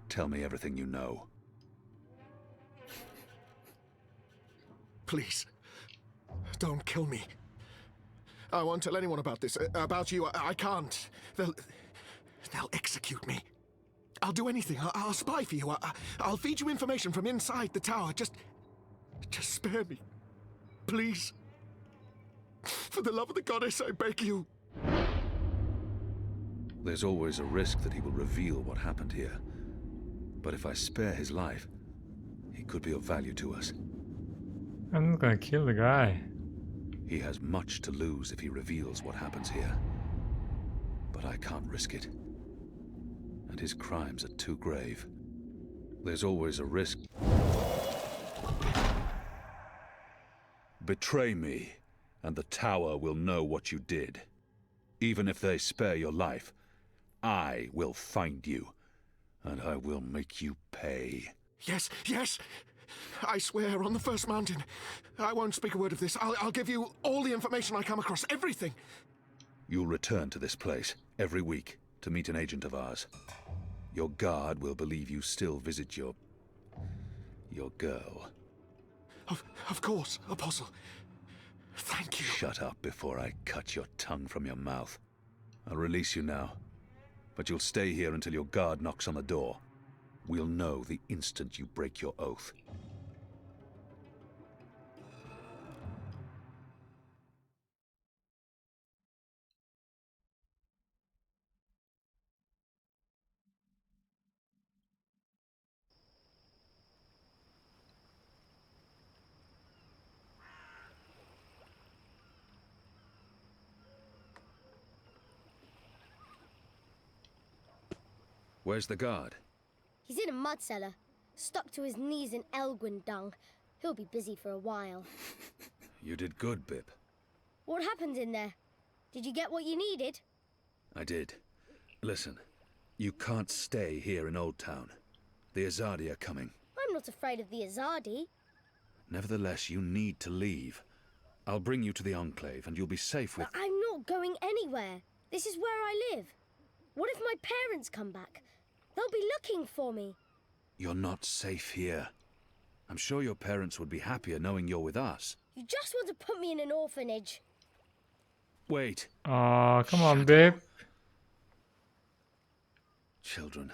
Tell me everything you know. Please, don't kill me. I won't tell anyone about this. About you, I can't. They'll execute me. I'll do anything. I'll spy for you. I'll feed you information from inside the tower. Just spare me. Please. For the love of the goddess, I beg you. There's always a risk that he will reveal what happened here. But if I spare his life, he could be of value to us. I'm not gonna kill the guy. He has much to lose if he reveals what happens here. But I can't risk it. And his crimes are too grave. There's always a risk. Betray me, and the tower will know what you did. Even if they spare your life, I will find you, and I will make you pay. Yes, yes! I swear on the first mountain. I won't speak a word of this. I'll give you all the information I come across, everything. You'll return to this place every week to meet an agent of ours. Your guard will believe you still visit your girl. Of course, Apostle. Thank you. Shut up before I cut your tongue from your mouth. I'll release you now, but you'll stay here until your guard knocks on the door. We'll know the instant you break your oath. Where's the guard? He's in a mud cellar, stuck to his knees in Elgwyn dung. He'll be busy for a while. You did good, Bip. What happened in there? Did you get what you needed? I did. Listen, you can't stay here in Old Town. The Azadi are coming. I'm not afraid of the Azadi. Nevertheless, you need to leave. I'll bring you to the Enclave, and you'll be safe with... But I'm not going anywhere. This is where I live. What if my parents come back? They'll be looking for me. You're not safe here. I'm sure your parents would be happier knowing you're with us. You just want to put me in an orphanage. Wait. Aw, come on, babe. Children.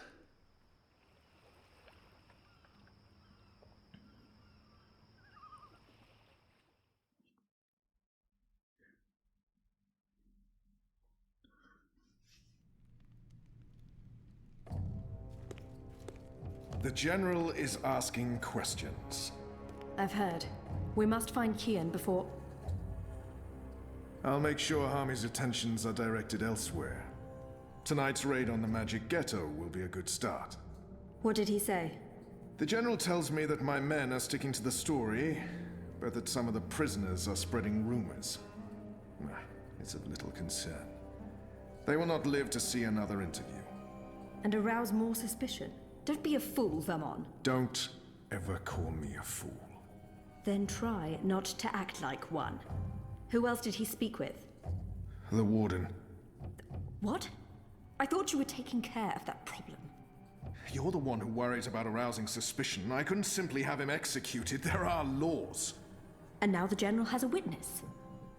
The General is asking questions. I've heard. We must find Kian before... I'll make sure Harmy's attentions are directed elsewhere. Tonight's raid on the Magic Ghetto will be a good start. What did he say? The General tells me that my men are sticking to the story, but that some of the prisoners are spreading rumors. It's of little concern. They will not live to see another interview. And arouse more suspicion? Don't be a fool, Vermon. Don't ever call me a fool. Then try not to act like one. Who else did he speak with? The Warden. What? I thought you were taking care of that problem. You're the one who worries about arousing suspicion. I couldn't simply have him executed. There are laws. And now the General has a witness.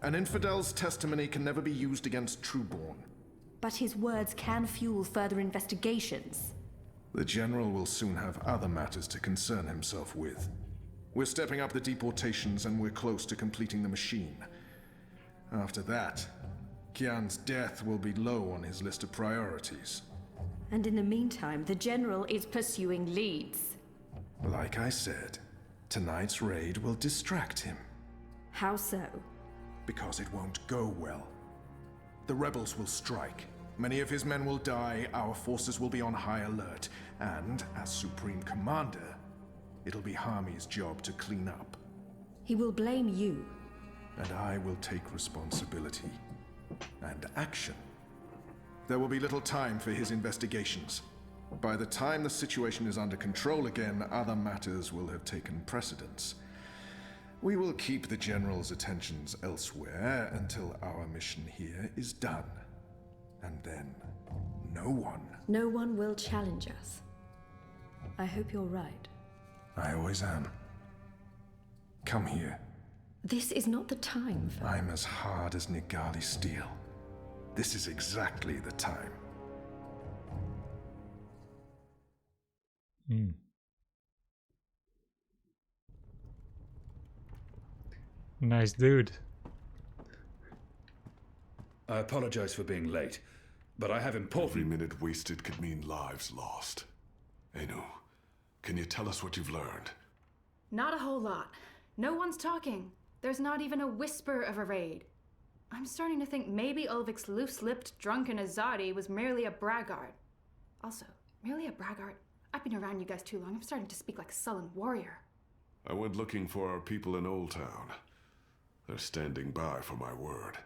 An infidel's testimony can never be used against Trueborn. But his words can fuel further investigations. The General will soon have other matters to concern himself with. We're stepping up the deportations and we're close to completing the machine. After that, Kian's death will be low on his list of priorities. And in the meantime, the General is pursuing leads. Like I said, tonight's raid will distract him. How so? Because it won't go well. The rebels will strike. Many of his men will die, our forces will be on high alert. And as Supreme Commander, it'll be Harmy's job to clean up. He will blame you. And I will take responsibility and action. There will be little time for his investigations. By the time the situation is under control again, other matters will have taken precedence. We will keep the General's attentions elsewhere until our mission here is done. And then, no one will challenge us. I hope you're right. I always am. Come here. This is not the time for... I'm as hard as Nigali steel. This is exactly the time. Nice dude. I apologize for being late, but I have important... Every minute wasted could mean lives lost. Anu, can you tell us what you've learned? Not a whole lot. No one's talking. There's not even a whisper of a raid. I'm starting to think maybe Ulvik's loose-lipped, drunken Azadi was merely a braggart. Also, merely a braggart? I've been around you guys too long. I'm starting to speak like a sullen warrior. I went looking for our people in Old Town. They're standing by for my word.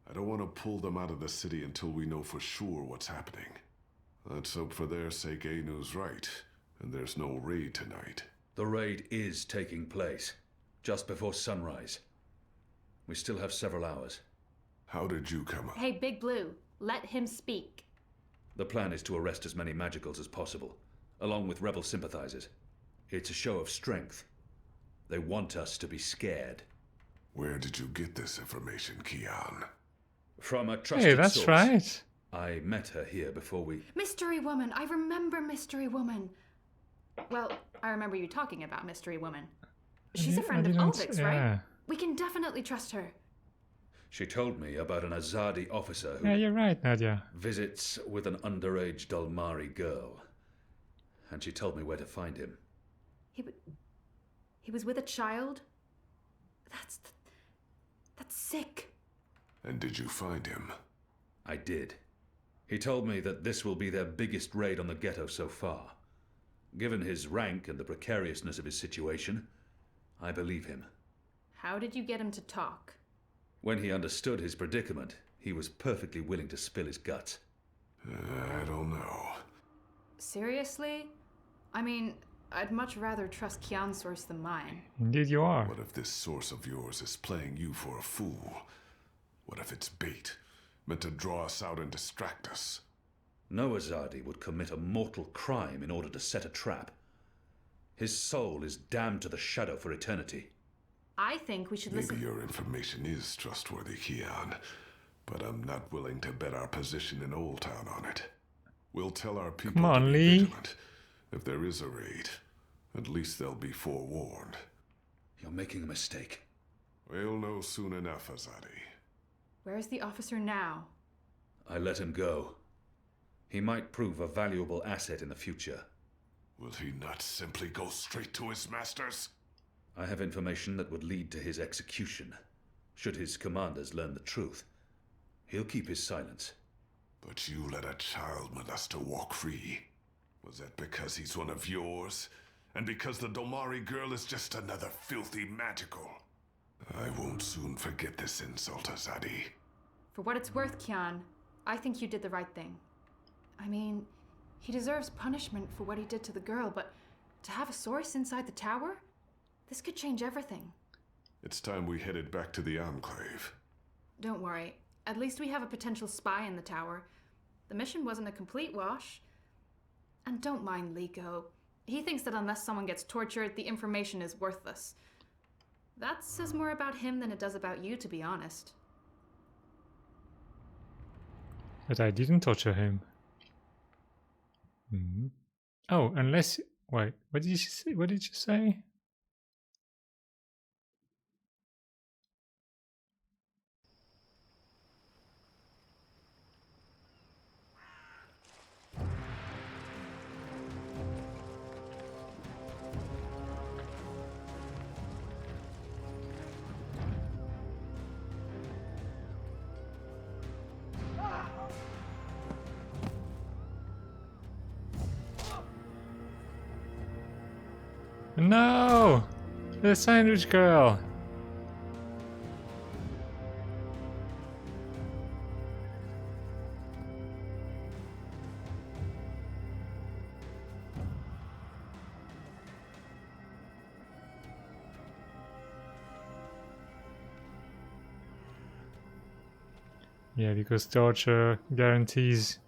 I don't want to pull them out of the city until we know for sure what's happening. Let's hope for their sake Anu's right, and there's no raid tonight. The raid is taking place, just before sunrise. We still have several hours. How did you come up? Hey, Big Blue, let him speak. The plan is to arrest as many magicals as possible, along with rebel sympathizers. It's a show of strength. They want us to be scared. Where did you get this information, Kian? From a trusted that's source. right. I met her here before we... Mystery Woman! I remember Mystery Woman! Well, I remember you talking about Mystery Woman. She's a friend of Ulvik's, right? We can definitely trust her. She told me about an Azadi officer who... Yeah, you're right, Nadia. ...visits with an underage Dalmari girl. And she told me where to find him. He was with a child? That's sick. And did you find him? I did. He told me that this will be their biggest raid on the ghetto so far. Given his rank and the precariousness of his situation, I believe him. How did you get him to talk? When he understood his predicament, he was perfectly willing to spill his guts. I don't know. Seriously? I mean, I'd much rather trust Kian's source than mine. Indeed you are. What if this source of yours is playing you for a fool? What if it's bait, meant to draw us out and distract us? No Azadi would commit a mortal crime in order to set a trap. His soul is damned to the shadow for eternity. I think we should listen... Maybe your information is trustworthy, Kian, but I'm not willing to bet our position in Old Town on it. We'll tell our people Come on, to be Lee. vigilant. If there is a raid, at least they'll be forewarned. You're making a mistake. We'll know soon enough, Azadi. Where's the officer now? I let him go. He might prove a valuable asset in the future. Will he not simply go straight to his masters? I have information that would lead to his execution. Should his commanders learn the truth, he'll keep his silence. But you let a child molester walk free. Was that because he's one of yours? And because the Domari girl is just another filthy magical? I won't soon forget this insult, Azadi. For what it's worth, Kian, I think you did the right thing. I mean, he deserves punishment for what he did to the girl, but to have a source inside the tower? This could change everything. It's time we headed back to the Enclave. Don't worry. At least we have a potential spy in the tower. The mission wasn't a complete wash. And don't mind Liko. He thinks that unless someone gets tortured, the information is worthless. That says more about him than it does about you, to be honest. But I didn't torture him. Oh, unless... Wait, what did you say? What did you say? No! The sandwich girl! Yeah, because torture guarantees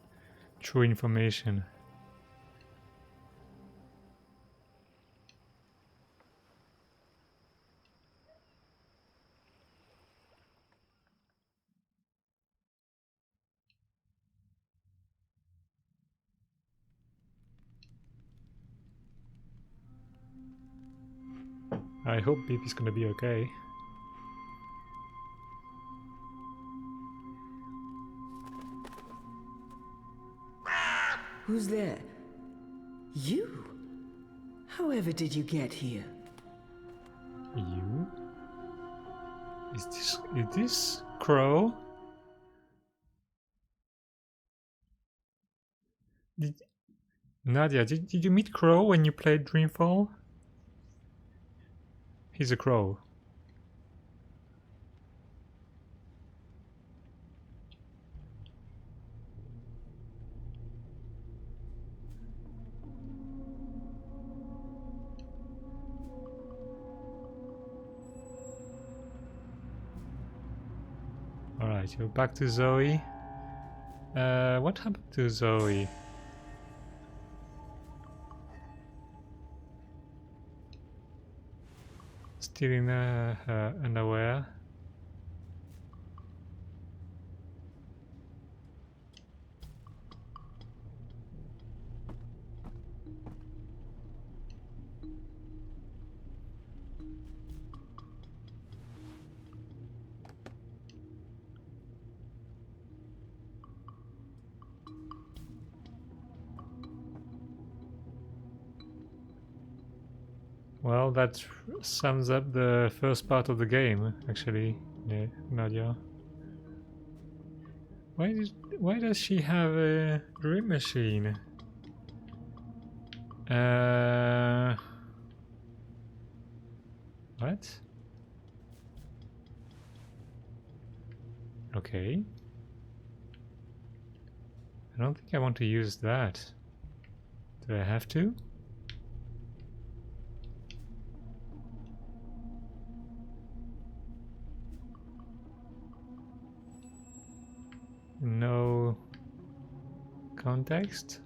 true information. I hope Beep is gonna be okay. Who's there? You? However did you get here? You? Is this Crow? Nadia, did you meet Crow when you played Dreamfall? He's a crow. Alright, you're back to Zoe. What happened to Zoe? Still in her underwear. Well, that sums up the first part of the game, actually. Yeah, Nadia. Why does she have a dream machine? What? Okay. I don't think I want to use that. Do I have to? No context?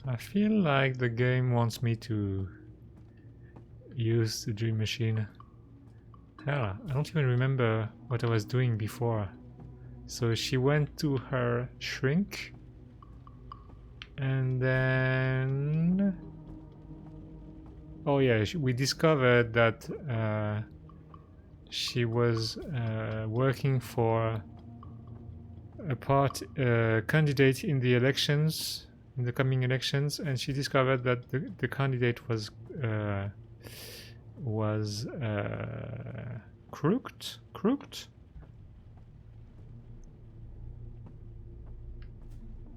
I feel like the game wants me to use the dream machine. Hell, I don't even remember what I was doing before. So she went to her shrink and then... Oh yeah, we discovered that she was working for a candidate in the elections, in the coming elections, and she discovered that the candidate was crooked,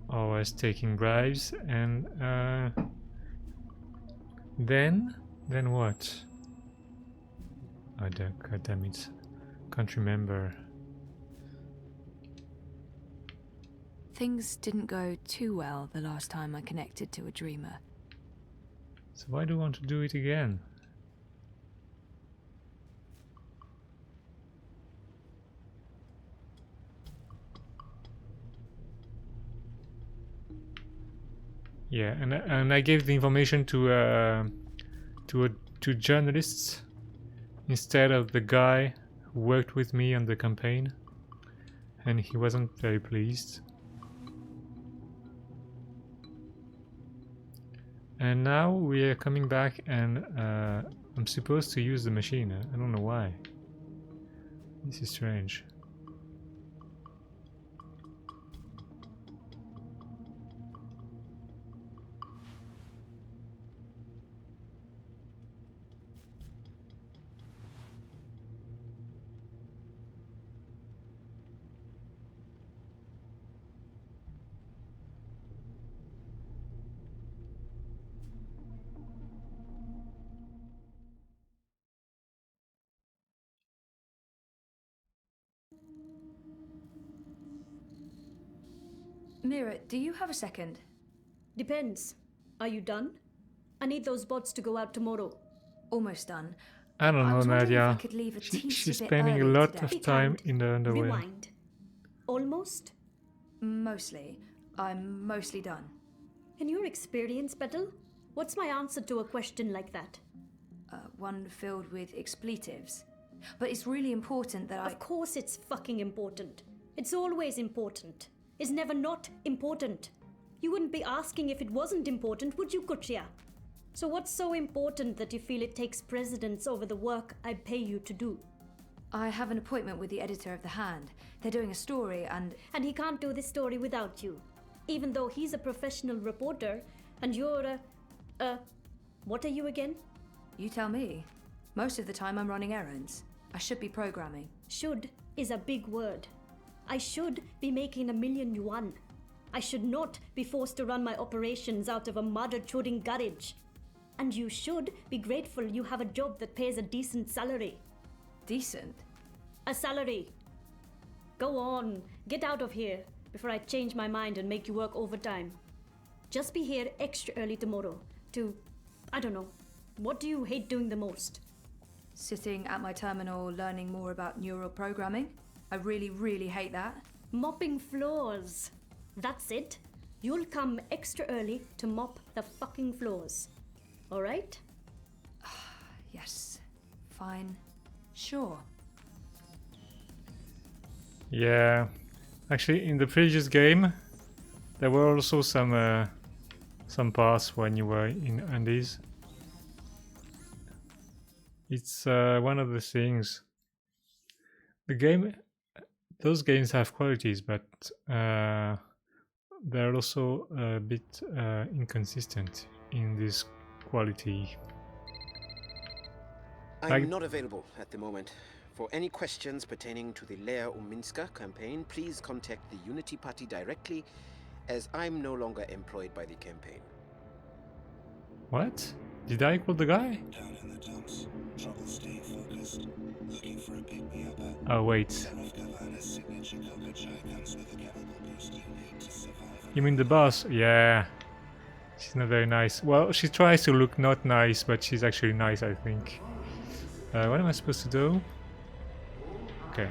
or was taking bribes, and then what? Oh, God damn it, can't remember. Things didn't go too well the last time I connected to a dreamer. So why do you want to do it again? Yeah, and I gave the information to journalists instead of the guy who worked with me on the campaign, and he wasn't very pleased. And now we are coming back, and I'm supposed to use the machine. I don't know why. This is strange. Mira, do you have a second? Depends. Are you done? I need those bots to go out tomorrow. Almost done. I don't know, was wondering if I Nadia. could leave a She's teensy bit spending a early lot today. of time in the underwear. Rewind. Almost? Mostly. I'm mostly done. In your experience, Petal, what's my answer to a question like that? One filled with expletives. But it's really important that Of course it's fucking important. It's always important. It's never not important. You wouldn't be asking if it wasn't important, would you, Kuchia? So what's so important that you feel it takes precedence over the work I pay you to do? I have an appointment with the editor of The Hand. They're doing a story and he can't do this story without you. Even though he's a professional reporter and you're what are you again? You tell me. Most of the time I'm running errands. I should be programming. Should is a big word. I should be making 1,000,000 yuan. I should not be forced to run my operations out of a mother-choding garage. And you should be grateful you have a job that pays a decent salary. Decent? A salary. Go on, get out of here before I change my mind and make you work overtime. Just be here extra early tomorrow to, I don't know, what do you hate doing the most? Sitting at my terminal learning more about neural programming. I really, really hate that. Mopping floors. That's it. You'll come extra early to mop the fucking floors. Alright? Yes. Fine. Sure. Yeah. Actually, in the previous game, there were also some parts when you were in Andes. It's one of the things. Those games have qualities, but they're also a bit inconsistent in this quality. I'm not available at the moment. For any questions pertaining to the Lea Uminska campaign, please contact the Unity Party directly, as I'm no longer employed by the campaign. What? Did I equal the guy? Down in the dumps. Trouble staying focused. Looking for a pick-me-up at... Oh, wait. Signature coca chai comes with a chemical boost you need to survive. You mean the boss? Yeah. She's not very nice. Well, she tries to look not nice, but she's actually nice, I think. What am I supposed to do? Okay.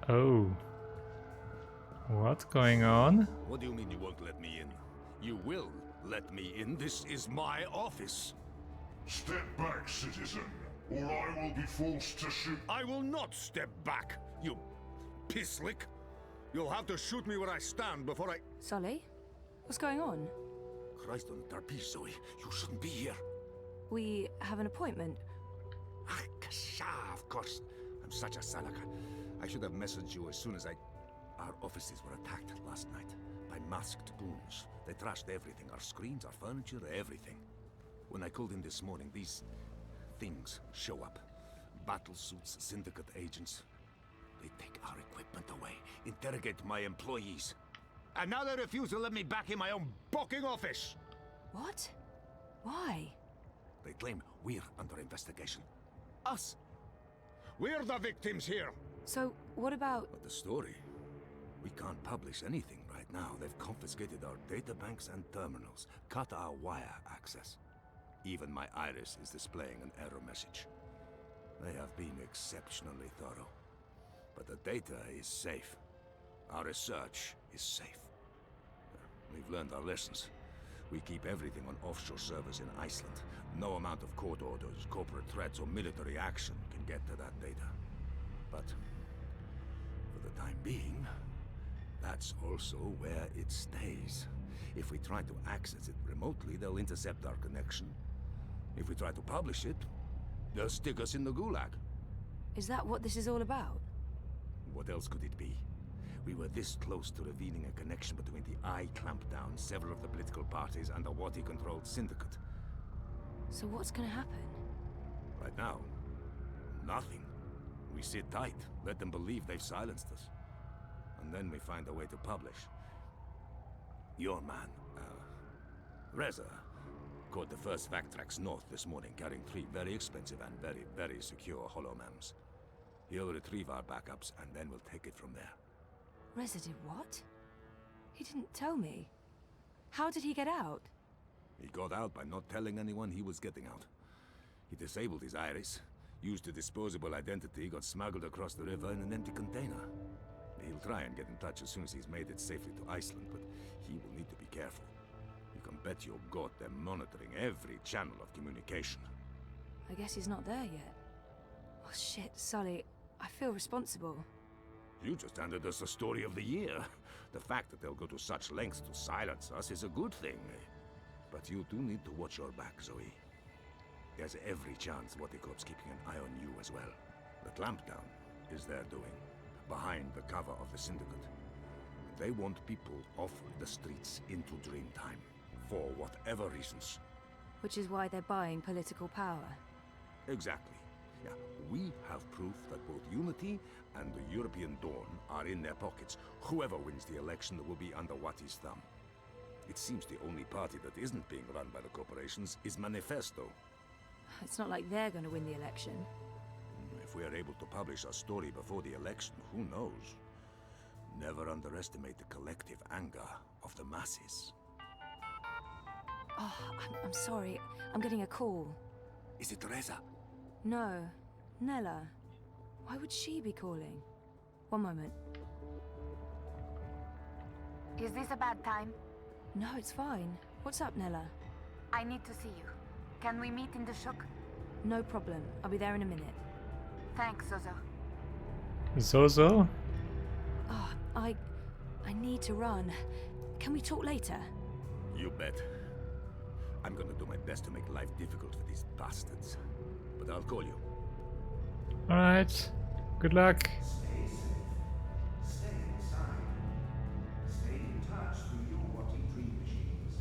Oh. What's going on? What do you mean you won't let me in? You will let me in. This is my office. Step back, citizen, or I will be forced to shoot. I will not step back, you pisslick. You'll have to shoot me where I stand before I... Sully? What's going on? Christ on Tarpis, Zoe. You shouldn't be here. We have an appointment. Ah, kasha, of course. I'm such a salaka. I should have messaged you as soon as Our offices were attacked last night by masked goons. They trashed everything. Our screens, our furniture, everything. When I called in this morning, these things show up. Battle suits, syndicate agents. They take our equipment away, interrogate my employees. And now they refuse to let me back in my own booking office! What? Why? They claim we're under investigation. Us! We're the victims here! So, what about... But the story? We can't publish anything right now. They've confiscated our databanks and terminals, cut our wire access. Even my iris is displaying an error message. They have been exceptionally thorough. But the data is safe. Our research is safe. We've learned our lessons. We keep everything on offshore servers in Iceland. No amount of court orders, corporate threats, or military action can get to that data. But for the time being, that's also where it stays. If we try to access it remotely, they'll intercept our connection. If we try to publish it, They'll stick us in the gulag. Is that what this is all about? What else could it be? We were this close to revealing a connection between the Eye clampdown, several of the political parties, and the Wati-controlled syndicate. So what's gonna happen? Right now, nothing. We sit tight, let them believe they've silenced us. And then we find a way to publish. Your man, Reza, caught the first vac tracks north this morning, carrying 3 very expensive and very, very secure holomems. He'll retrieve our backups, and then we'll take it from there. Reza did what? He didn't tell me. How did he get out? He got out by not telling anyone he was getting out. He disabled his iris, used a disposable identity, got smuggled across the river in an empty container. He'll try and get in touch as soon as he's made it safely to Iceland, but he will need to be careful. You can bet your god they're monitoring every channel of communication. I guess he's not there yet. Oh shit, Sully. I feel responsible. You just handed us the story of the year. The fact that they'll go to such lengths to silence us is a good thing. But you do need to watch your back, Zoe. There's every chance Waticorp's keeping an eye on you as well. The clampdown is their doing, behind the cover of the Syndicate. They want people off the streets into Dreamtime, for whatever reasons. Which is why they're buying political power. Exactly. Yeah, we have proof that both Unity and the European Dawn are in their pockets. Whoever wins the election will be under Wati's thumb. It seems the only party that isn't being run by the corporations is Manifesto. It's not like they're going to win the election. If we are able to publish our story before the election, who knows? Never underestimate the collective anger of the masses. Oh, I'm sorry. I'm getting a call. Is it Reza? No, Nella. Why would she be calling? One moment. Is this a bad time? No, it's fine. What's up, Nella? I need to see you. Can we meet in the shuk? No problem. I'll be there in a minute. Thanks, Zozo. Zozo? Oh, I need to run. Can we talk later? You bet. I'm gonna do my best to make life difficult for these bastards. But I'll call you. Alright. Good luck. Stay safe. Stay inside. Stay in touch through your Wati dream machines.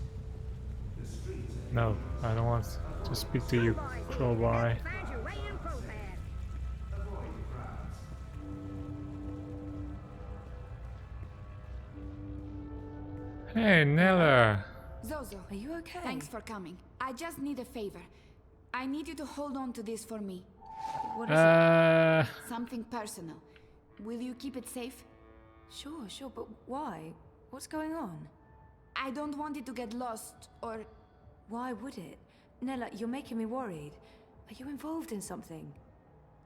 The streets are No, I don't want to speak to you, Crowbar. Hey, Nella. Zozo, are you okay? Thanks for coming. I just need a favor. I need you to hold on to this for me. What is it? Something personal. Will you keep it safe? Sure, but why? What's going on? I don't want it to get lost, or... Why would it? Nella, you're making me worried. Are you involved in something?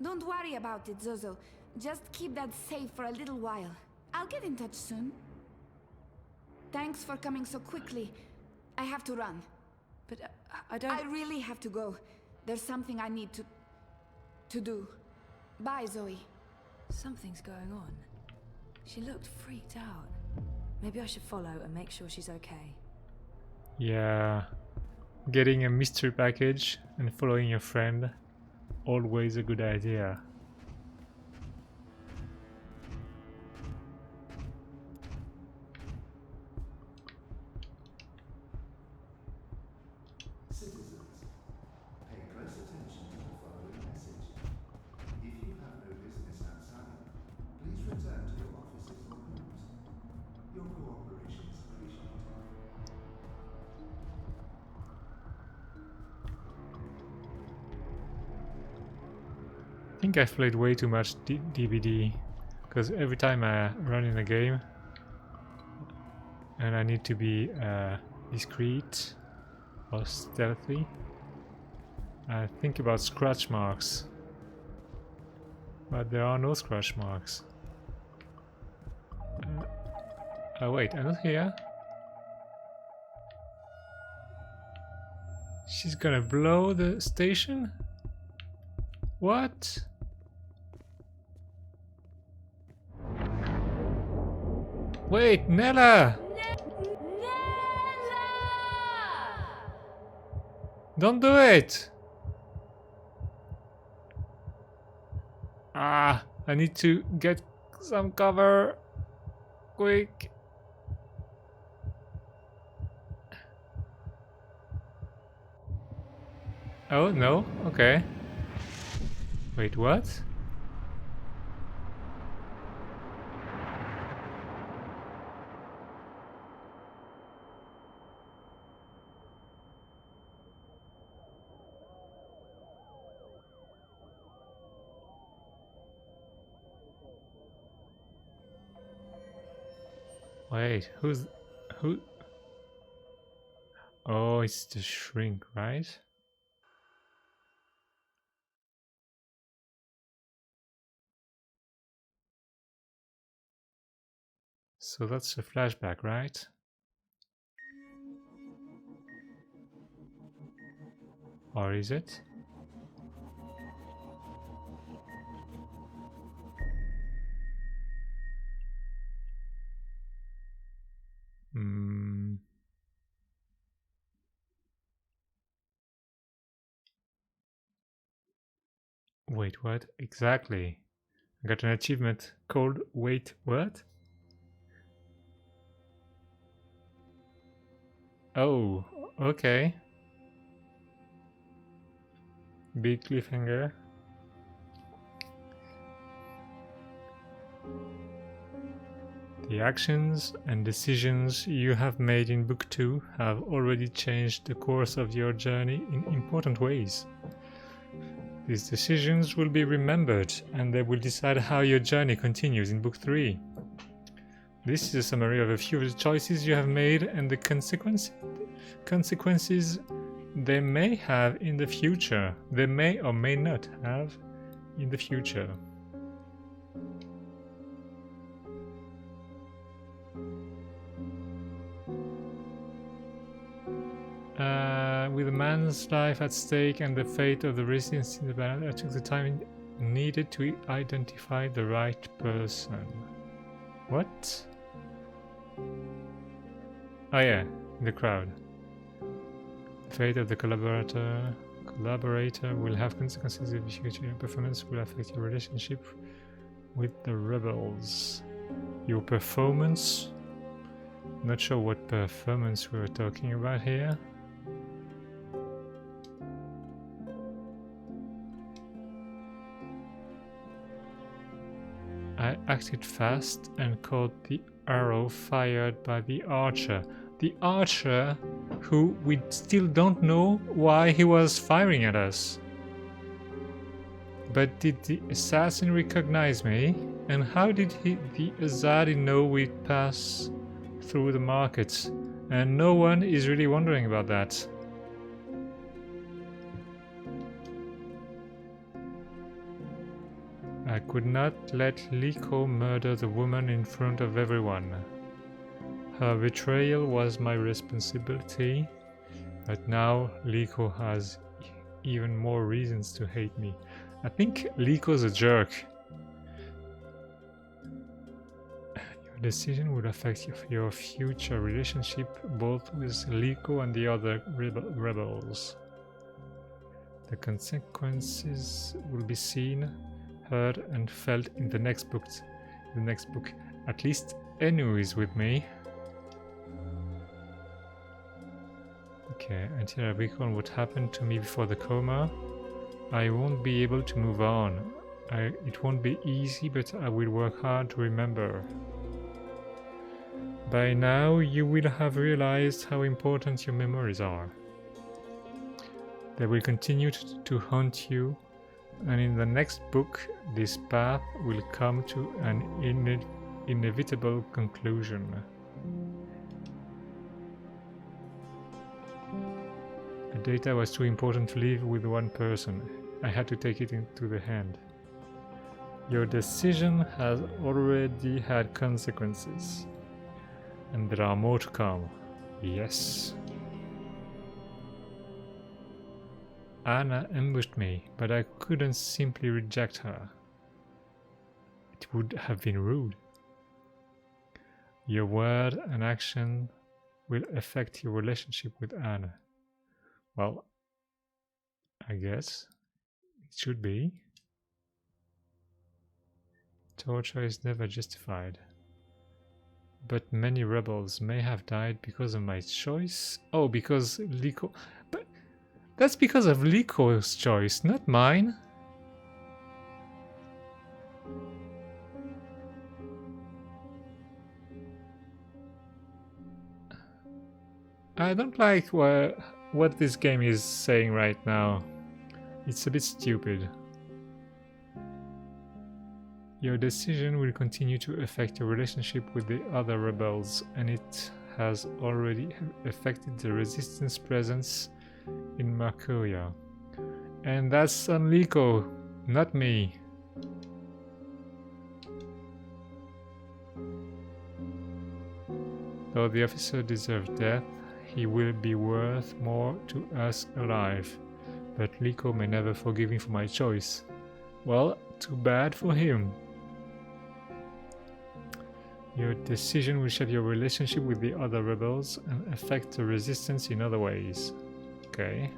Don't worry about it, Zozo. Just keep that safe for a little while. I'll get in touch soon. Thanks for coming so quickly. I have to run. But I don't... I really have to go. There's something I need to do. Bye, Zoe. Something's going on. She looked freaked out. Maybe I should follow and make sure she's okay. Yeah. Getting a mystery package and following your friend. Always a good idea. Citizens, pay close attention to the following message. If you have no business outside, please return to your offices or homes. Your cooperation is appreciated. I think I've played way too much DVD, because every time I run in a game and I need to be discreet or stealthy, I think about scratch marks, but there are no scratch marks. Oh wait, I'm not here. She's gonna blow the station? What? Wait, Nella! Don't do it! Ah, I need to get some cover. Quick. Oh, no? Okay. Wait, what? Wait, who? Oh, it's the shrink, right? So that's a flashback, right? Or is it? Hmm. Wait, what? Exactly. I got an achievement called Wait, what? Oh, okay. Big cliffhanger. The actions and decisions you have made in Book 2 have already changed the course of your journey in important ways. These decisions will be remembered, and they will decide how your journey continues in Book 3. This is a summary of a few of the choices you have made and the consequences they may have in the future. They may or may not have in the future. With a man's life at stake and the fate of the residents in the balance, I took the time needed to identify the right person. What? Oh yeah, in the crowd. The fate of the collaborator will have consequences in the future. Your performance will affect your relationship with the rebels. Your performance? Not sure what performance we were talking about here. I acted fast and caught the arrow fired by the archer. The archer who we still don't know why he was firing at us. But did the assassin recognize me? And how did the Azadi know we'd pass through the markets? And no one is really wondering about that. I could not let Liko murder the woman in front of everyone. Her betrayal was my responsibility, but now Liko has even more reasons to hate me. I think Liko's a jerk. Your decision will affect your future relationship both with Liko and the other rebels. The consequences will be seen, heard and felt in the next book. At least Enu is with me. Okay, until I recall what happened to me before the coma, I won't be able to move on. It won't be easy, but I will work hard to remember. By now, you will have realized how important your memories are. They will continue to haunt you, and in the next book, this path will come to an inevitable conclusion. The data was too important to leave with one person. I had to take it into the hand. Your decision has already had consequences. And there are more to come. Yes. Anna ambushed me, but I couldn't simply reject her. It would have been rude. Your word and action will affect your relationship with Anna. Well, I guess it should be. Torture is never justified. But many rebels may have died because of my choice. Oh, because Liko... But that's because of Liko's choice, not mine. I don't like what this game is saying right now. It's a bit stupid. Your decision will continue to affect your relationship with the other rebels, and it has already affected the resistance presence in Mercuria. And that's on Liko, not me. Though the officer deserved death, he will be worth more to us alive. But Liko may never forgive me for my choice. Well, too bad for him. Your decision will shape your relationship with the other rebels and affect the resistance in other ways. Okay.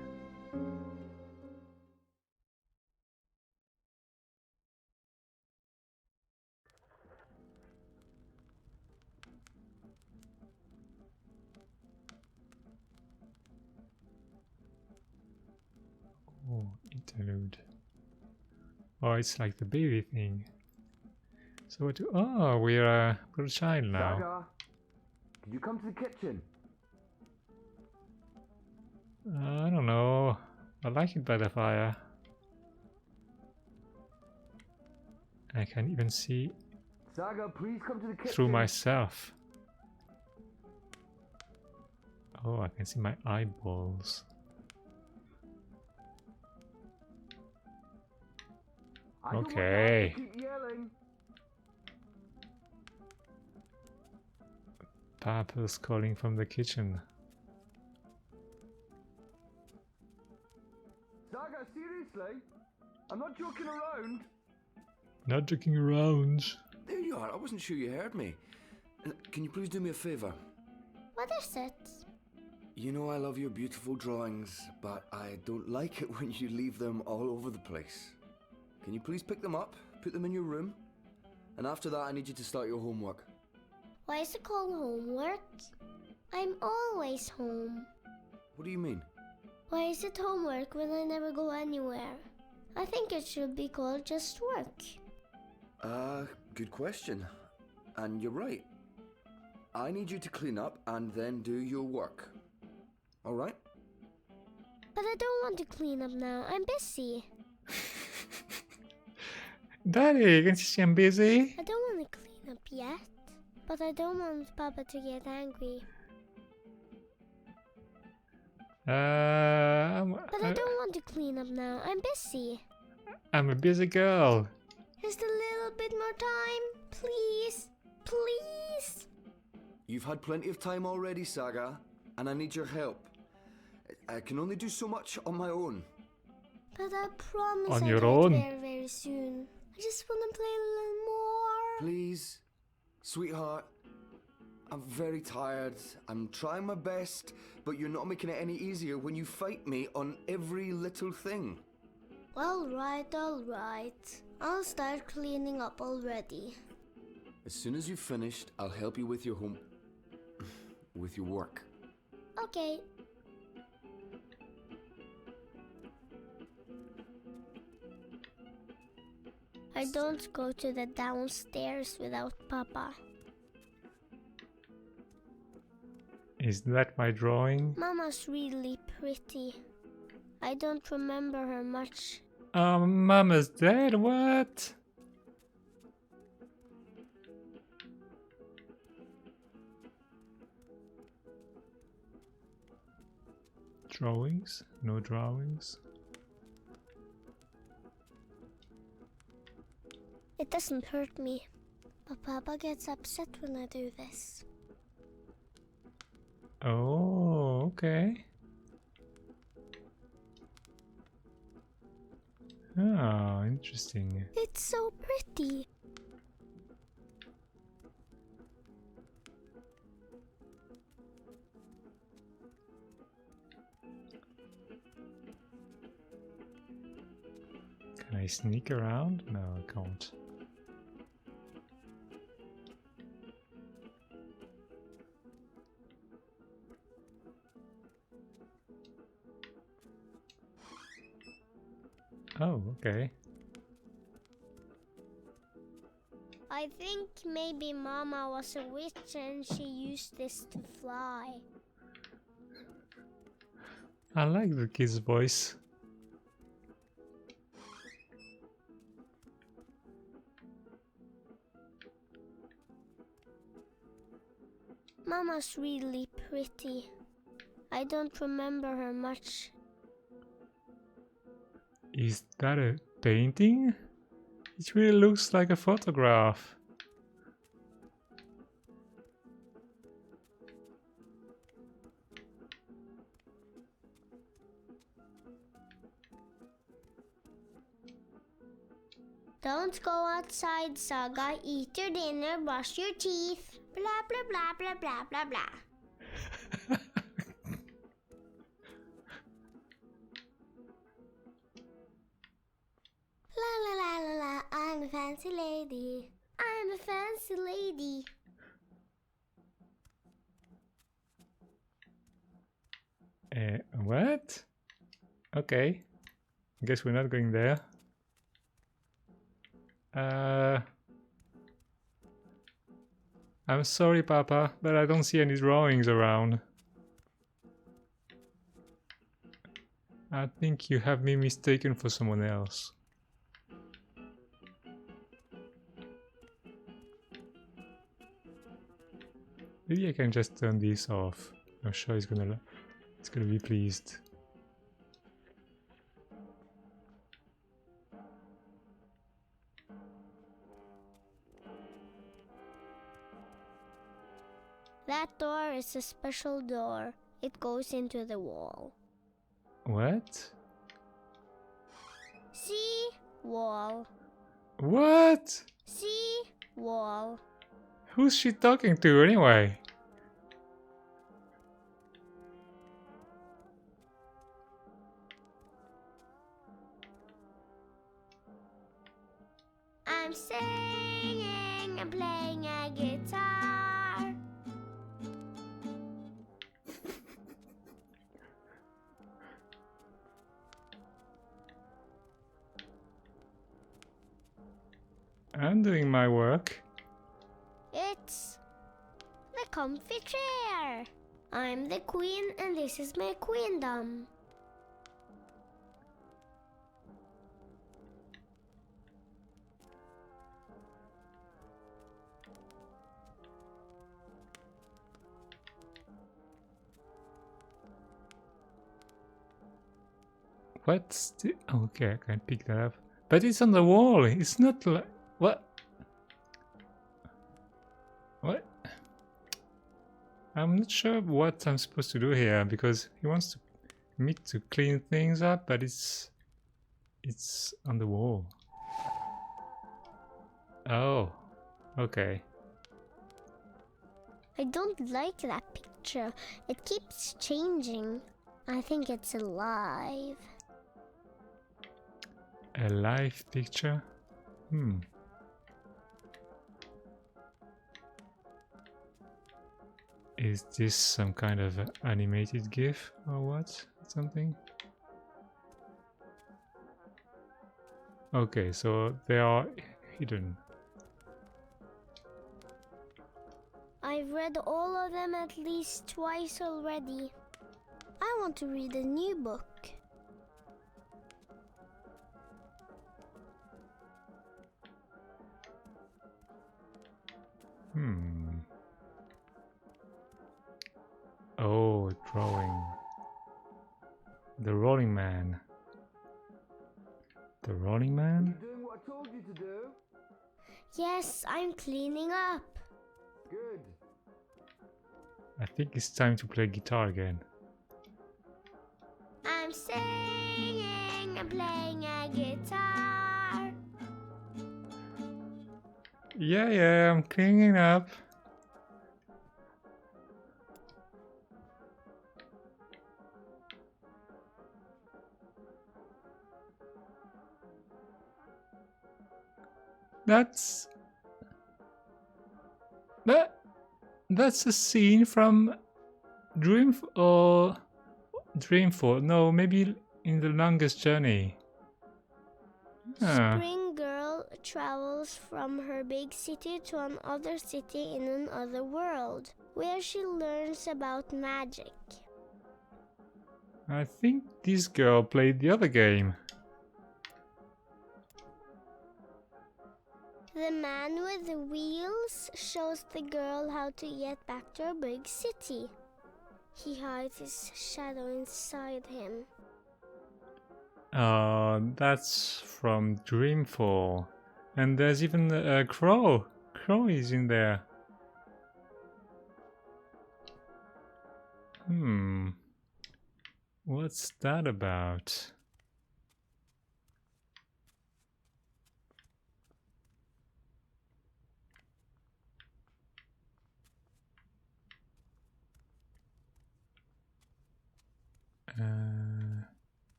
Oh, interlude. Oh, it's like the baby thing. So what do... Oh, we're a child now. Saga, could you come to the kitchen? I don't know. I like it by the fire. I can even see Saga, please come to the kitchen. through myself. Oh, I can see my eyeballs. Okay. Keep yelling. Papa's calling from the kitchen. Saga, seriously? I'm not joking around. Not joking around. There you are. I wasn't sure you heard me. Can you please do me a favor? What is it? You know I love your beautiful drawings, but I don't like it when you leave them all over the place. Can you please pick them up, put them in your room? And after that, I need you to start your homework. Why is it called homework? I'm always home. What do you mean? Why is it homework when I never go anywhere? I think it should be called just work. Good question. And you're right. I need you to clean up and then do your work. All right? But I don't want to clean up now. I'm busy. Daddy, can you see I'm busy? I don't want to clean up yet. But I don't want Papa to get angry. But I don't want to clean up now. I'm busy. I'm a busy girl. Just a little bit more time, please. Please. You've had plenty of time already, Saga, and I need your help. I can only do so much on my own. But I promise On I'll your do own? it very, very soon. I just want to play a little more. Please, sweetheart. I'm very tired. I'm trying my best, but you're not making it any easier when you fight me on every little thing. All right, all right. I'll start cleaning up already. As soon as you've finished, I'll help you with your with your work. Okay. I don't go to the downstairs without Papa. Is that my drawing? Mama's really pretty. I don't remember her much. Mama's dead? What? Drawings? No drawings? It doesn't hurt me, but Papa gets upset when I do this. Oh, okay. Oh, interesting. It's so pretty. Can I sneak around? No, I can't. Oh, okay. I think maybe Mama was a witch and she used this to fly. I like the kid's voice. Mama's really pretty. I don't remember her much. Is that a painting? It really looks like a photograph. Don't go outside, Saga. Eat your dinner, brush your teeth. Blah, blah, blah, blah, blah, blah, blah. La la la la la, I'm a fancy lady. I'm a fancy lady. What? Okay. I guess we're not going there. I'm sorry, Papa, but I don't see any drawings around. I think you have me mistaken for someone else. Maybe I can just turn this off. I'm sure it's gonna be pleased. That door is a special door. It goes into the wall. What? See? Wall. What? See? Wall. Who's she talking to anyway? I'm singing and playing a guitar. I'm doing my work. It's the comfy chair. I'm the queen and this is my queendom. What's the... Oh, okay, I can pick that up. But it's on the wall. It's not like... What? What? I'm not sure what I'm supposed to do here, because he wants me to clean things up, but it's on the wall. Oh, okay. I don't like that picture. It keeps changing. I think it's alive. A live picture? Is this some kind of animated GIF or what? Something? Okay, so they are hidden. I've read all of them at least twice already. I want to read a new book. Oh, drawing. The Rolling Man. The Rolling Man? You doing what I told you to do? Yes, I'm cleaning up. Good. I think it's time to play guitar again. I'm singing and playing a guitar. Yeah, I'm cleaning up. That's a scene from Dreamfall. No, maybe in The Longest Journey. Ah. Spring Girl travels from her big city to another city in another world, where she learns about magic. I think this girl played the other game. The man with the wheels shows the girl how to get back to her big city. He hides his shadow inside him. That's from Dreamfall. And there's even a crow. Crow is in there. What's that about?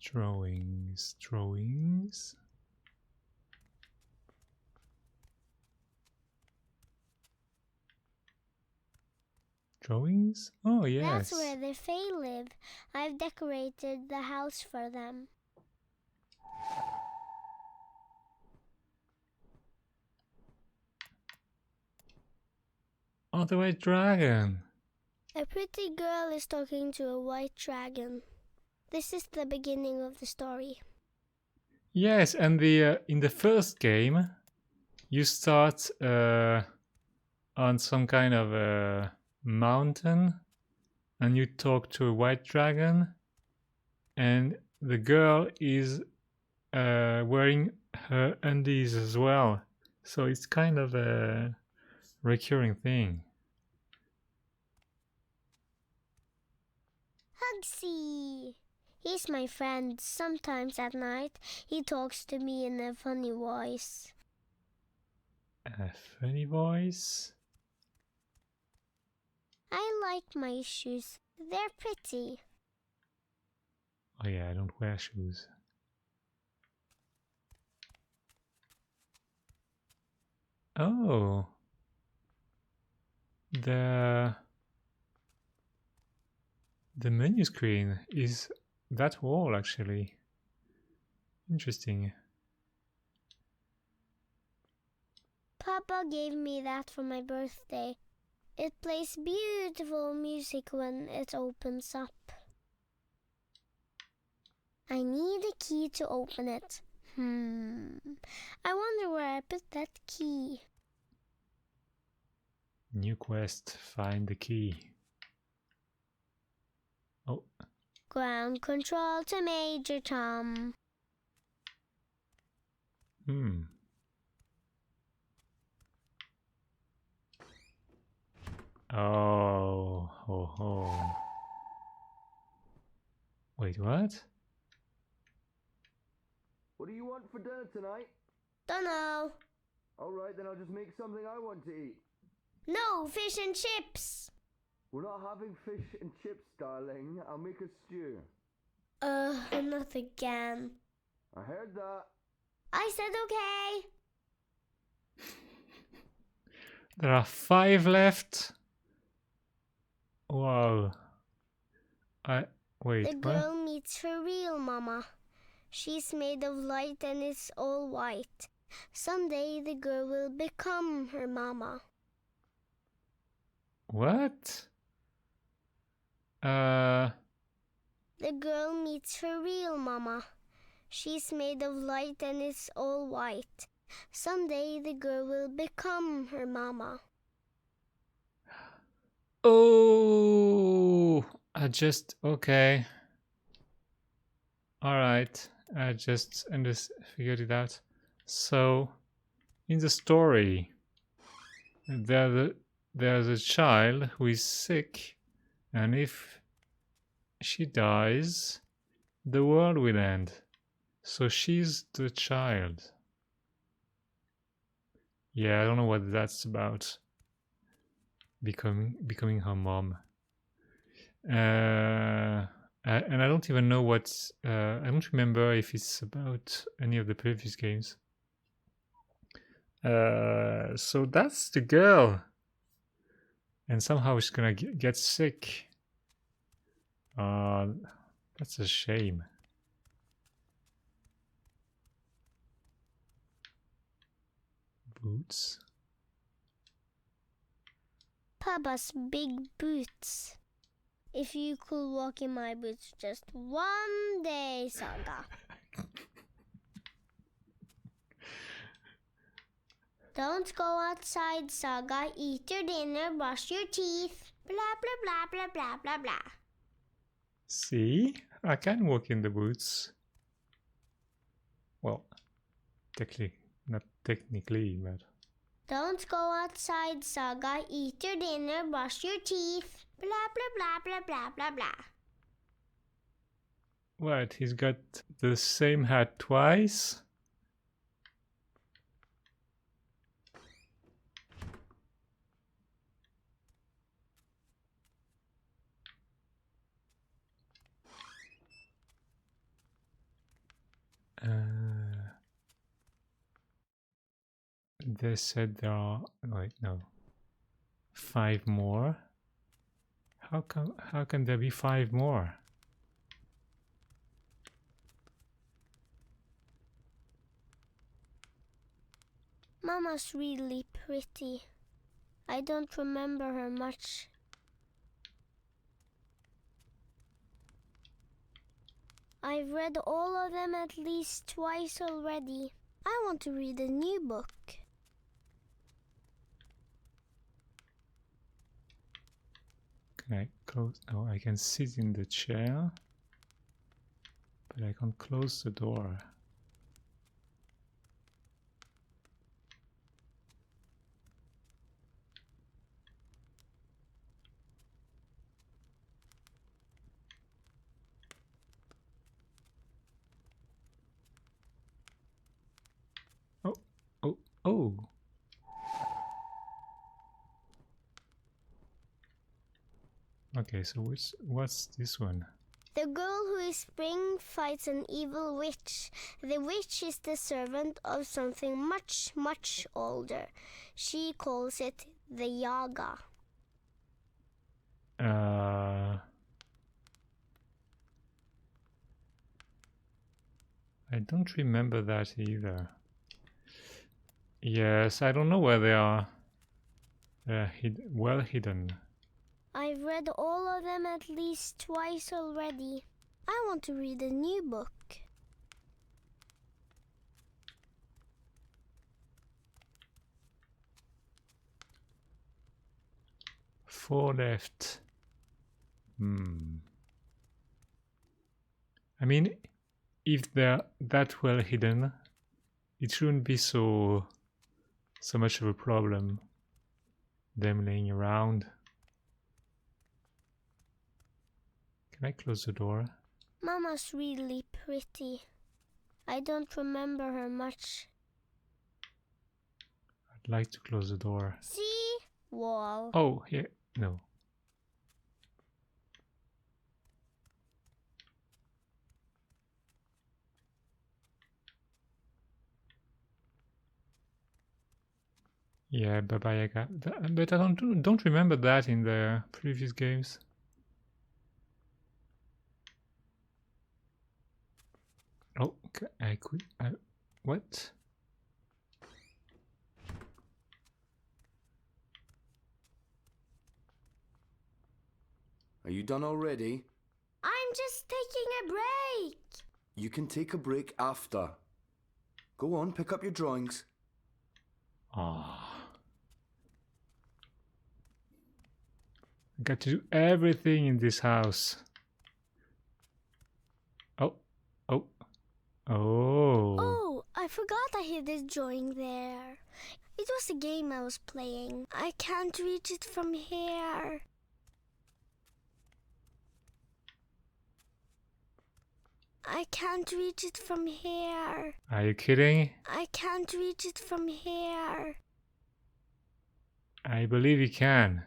Drawings. Drawings? Oh, yes. That's where the Fae live. I've decorated the house for them. Oh, the white dragon. A pretty girl is talking to a white dragon. This is the beginning of the story. Yes, and the in the first game, you start on some kind of a mountain, and you talk to a white dragon, and the girl is wearing her undies as well. So it's kind of a recurring thing. Hugsy! He's my friend. Sometimes at night, he talks to me in a funny voice. A funny voice? I like my shoes. They're pretty. Oh yeah, I don't wear shoes. Oh. The menu screen is that wall, actually. Interesting. Papa gave me that for my birthday. It plays beautiful music when it opens up. I need a key to open it. I wonder where I put that key. New quest, find the key. Oh. Ground control to Major Tom. Oh, ho, ho. Wait, what? What do you want for dinner tonight? Dunno. Alright, then I'll just make something I want to eat. No, fish and chips. We're not having fish and chips, darling. I'll make a stew. Not again. I heard that. I said okay. There are 5 left. Wow. Wait, the girl meets her real mama. She's made of light and is all white. Someday the girl will become her mama. What? The girl meets her real mama. She's made of light and is all white. Someday the girl will become her mama. Oh, okay. Alright, I just figured it out. So, in the story, there's a child who is sick, and if she dies, the world will end. So she's the child. Yeah, I don't know what that's about. Becoming her mom. And I don't even know what. I don't remember if it's about any of the previous games. So that's the girl, and somehow she's gonna get sick. That's a shame. Boots. Papa's big boots. If you could walk in my boots just one day, Saga. Don't go outside, Saga. Eat your dinner, brush your teeth. Blah, blah, blah, blah, blah, blah, blah. See? I can walk in the boots. Well, not technically, but... Don't go outside, Saga. Eat your dinner, brush your teeth. Blah, blah, blah, blah, blah, blah, blah. What? He's got the same hat twice? They said there are... Wait, no. 5 more? How can there be 5 more? Mama's really pretty. I don't remember her much. I've read all of them at least twice already. I want to read a new book. Can I close? Oh, I can sit in the chair, but I can't close the door. Oh! Okay, so what's this one? The girl who is spring fights an evil witch. The witch is the servant of something much, much older. She calls it the Yaga. I don't remember that either. Yes, I don't know where they are. They're well hidden. I've read all of them at least twice already. I want to read a new book. Four left. I mean, if they're that well hidden, it shouldn't be so much of a problem, them laying around. Can I close the door? Mama's really pretty. I don't remember her much. I'd like to close the door. See? Wall. Oh, here. No. Yeah, Baba Yaga. But I don't remember that in the previous games. Oh, okay, I could. What? Are you done already? I'm just taking a break. You can take a break after. Go on, pick up your drawings. Ah. I got to do everything in this house. Oh. Oh, I forgot I hid this drawing there. It was a game I was playing. I can't reach it from here. I can't reach it from here. Are you kidding? I can't reach it from here. I believe you can.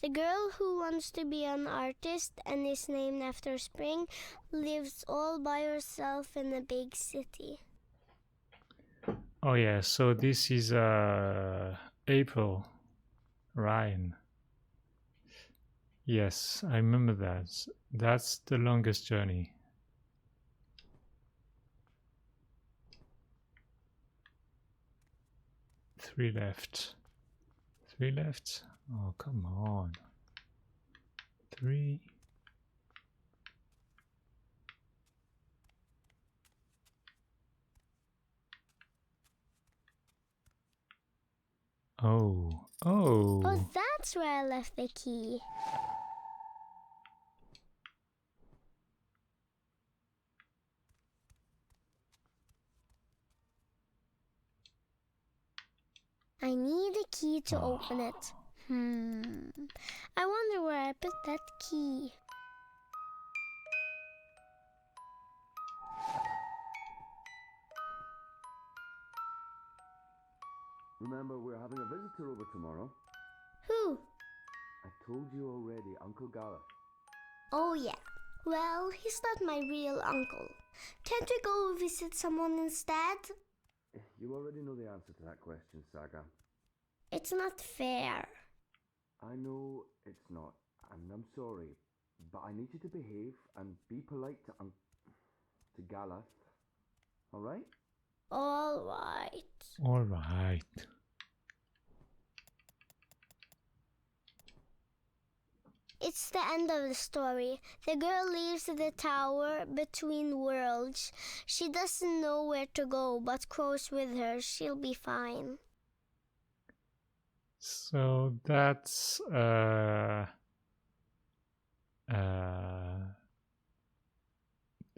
The girl who wants to be an artist and is named after spring lives all by herself in a big city. Oh yeah, so this is April Ryan. Yes, I remember that. That's the longest journey. Three left. Three left? Oh, come on. Three. Oh. Oh. Oh, that's where I left the key. I need a key to open it. I wonder where I put that key. Remember, we're having a visitor over tomorrow. Who? I told you already, Uncle Gareth. Oh, yeah. Well, he's not my real uncle. Can't we go visit someone instead? You already know the answer to that question, Saga. It's not fair. I know it's not, and I'm sorry, but I need you to behave and be polite to Gareth. All right? All right. All right. It's the end of the story. The girl leaves the tower between worlds. She doesn't know where to go, but Crow's with her. She'll be fine. So that's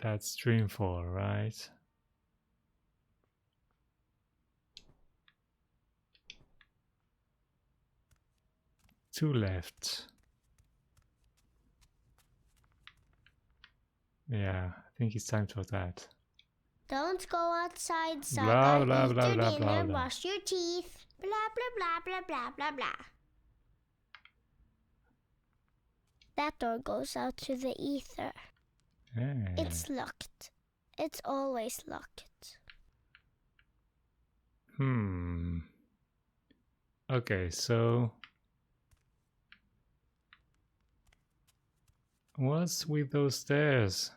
Dreamfall, right? Two left. Yeah, I think it's time for that. Don't go outside, Blah, Saga. blah, Eat blah, your blah, dinner, blah, blah. brush your teeth. Blah, blah, blah, blah, blah, blah, blah. That door goes out to the ether. It's locked. It's always locked. Okay, so what's with those stairs?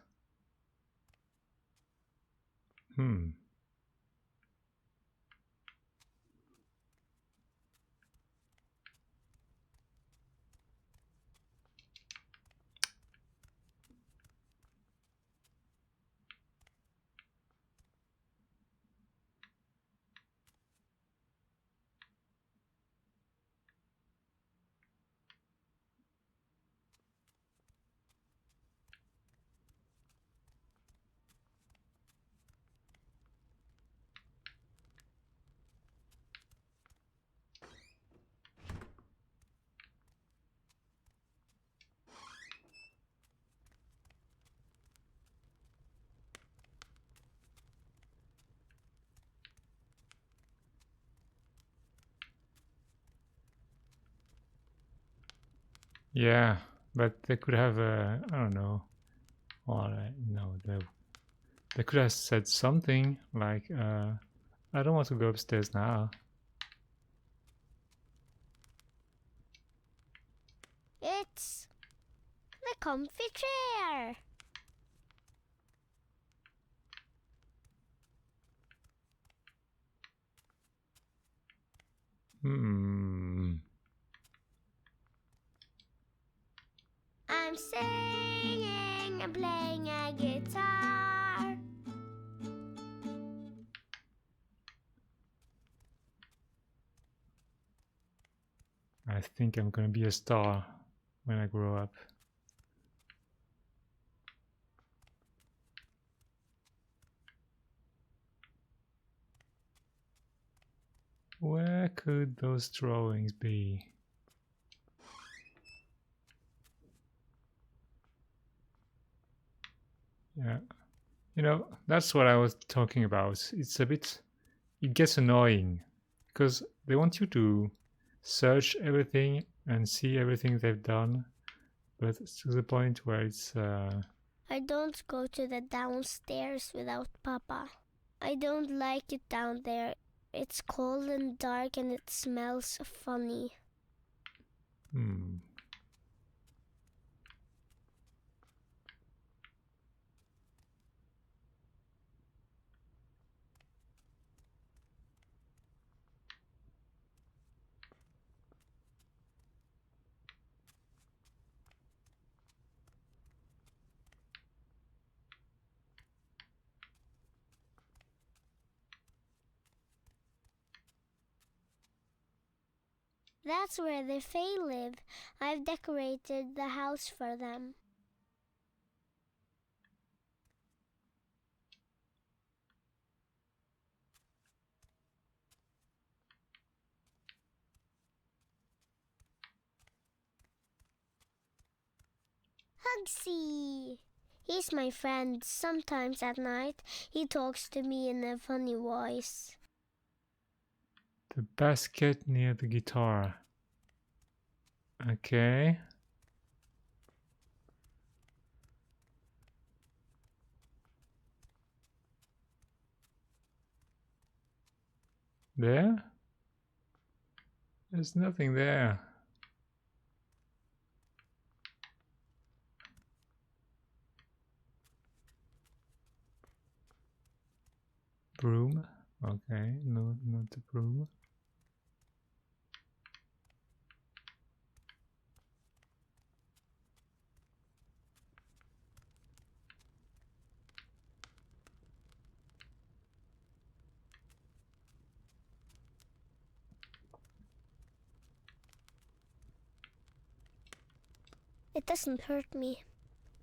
Yeah, but they could have I don't know. Well, no, they could have said something like, I don't want to go upstairs now. It's the comfy chair. I'm singing and playing a guitar. I think I'm gonna be a star when I grow up. Where could those drawings be? Yeah, you know, that's what I was talking about. It's a bit, it gets annoying because they want you to search everything and see everything they've done, but it's to the point where it's I don't go to the downstairs without Papa. I don't like it down there. It's cold and dark and it smells funny. That's where the Fae live. I've decorated the house for them. Hugsy! He's my friend. Sometimes at night, he talks to me in a funny voice. the basket near the guitar. Okay. There? There's nothing there. Broom? Okay, no, not the broom. It doesn't hurt me,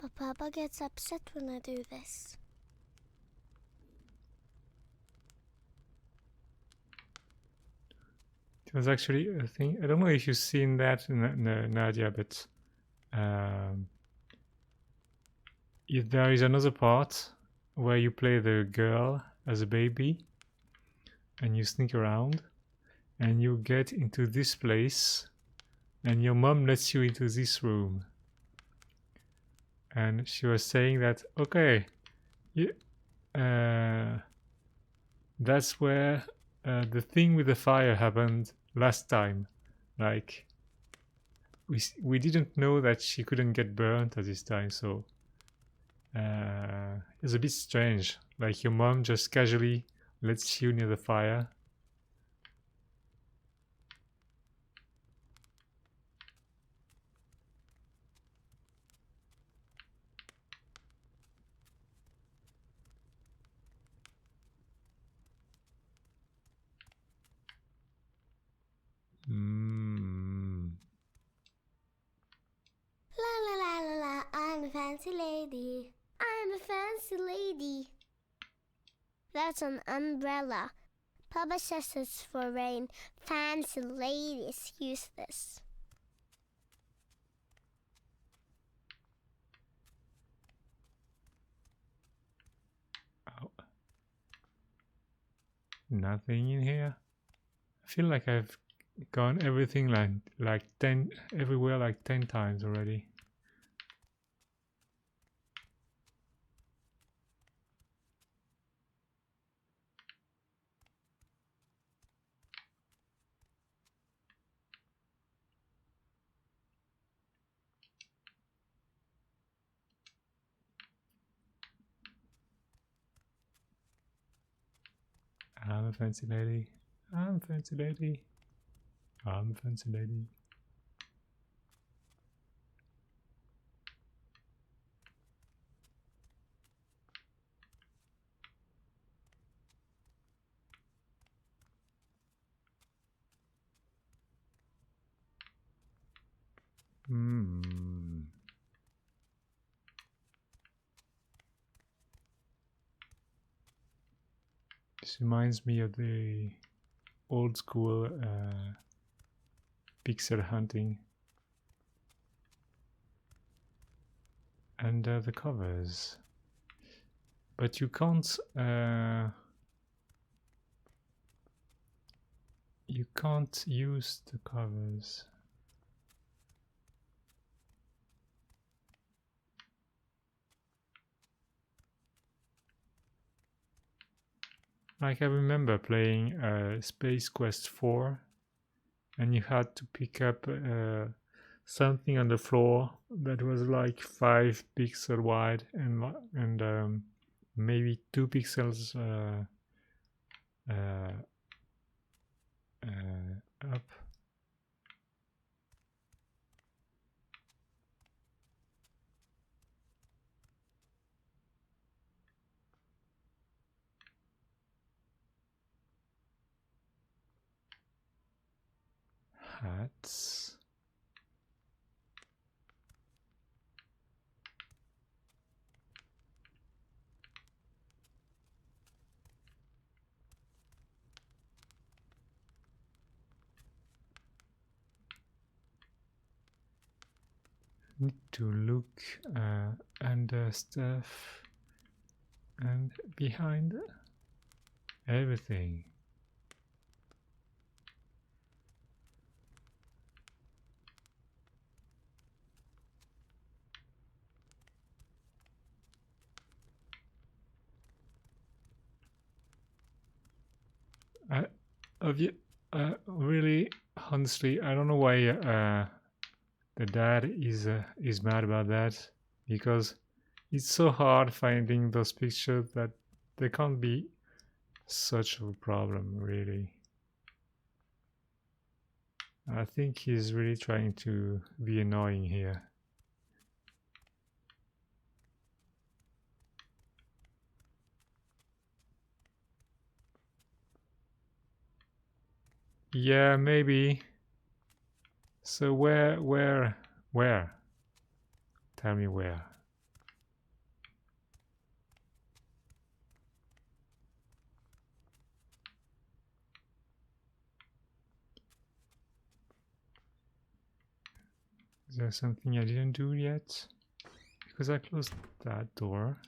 but Papa gets upset when I do this. It was actually a thing. I don't know if you've seen that, Nadia, but if there is another part where you play the girl as a baby and you sneak around and you get into this place and your mom lets you into this room. And she was saying that, okay, that's where the thing with the fire happened last time. Like, we didn't know that she couldn't get burnt at this time, so it's a bit strange. Like, your mom just casually lets you near the fire. La la la la la, I'm a fancy lady. I'm a fancy lady. That's an umbrella. Papa says it's for rain. Fancy ladies use this. Oh. Nothing in here. I feel like I've gone everything like 10 everywhere like 10 times already. I'm a fancy lady. I'm a fancy lady. I'm a fancy lady. This reminds me of the old school pixel hunting. And the covers. But you can't use the covers. Like I remember playing Space Quest 4, and you had to pick up something on the floor that was like 5 pixels wide and maybe 2 pixels up. Hats. Need to look under stuff and behind everything. Really, honestly, I don't know why the dad is mad about that, because it's so hard finding those pictures that there can't be such a problem, really. I think he's really trying to be annoying here. Yeah, maybe. So where? Tell me where. Is there something I didn't do yet? Because I closed that door.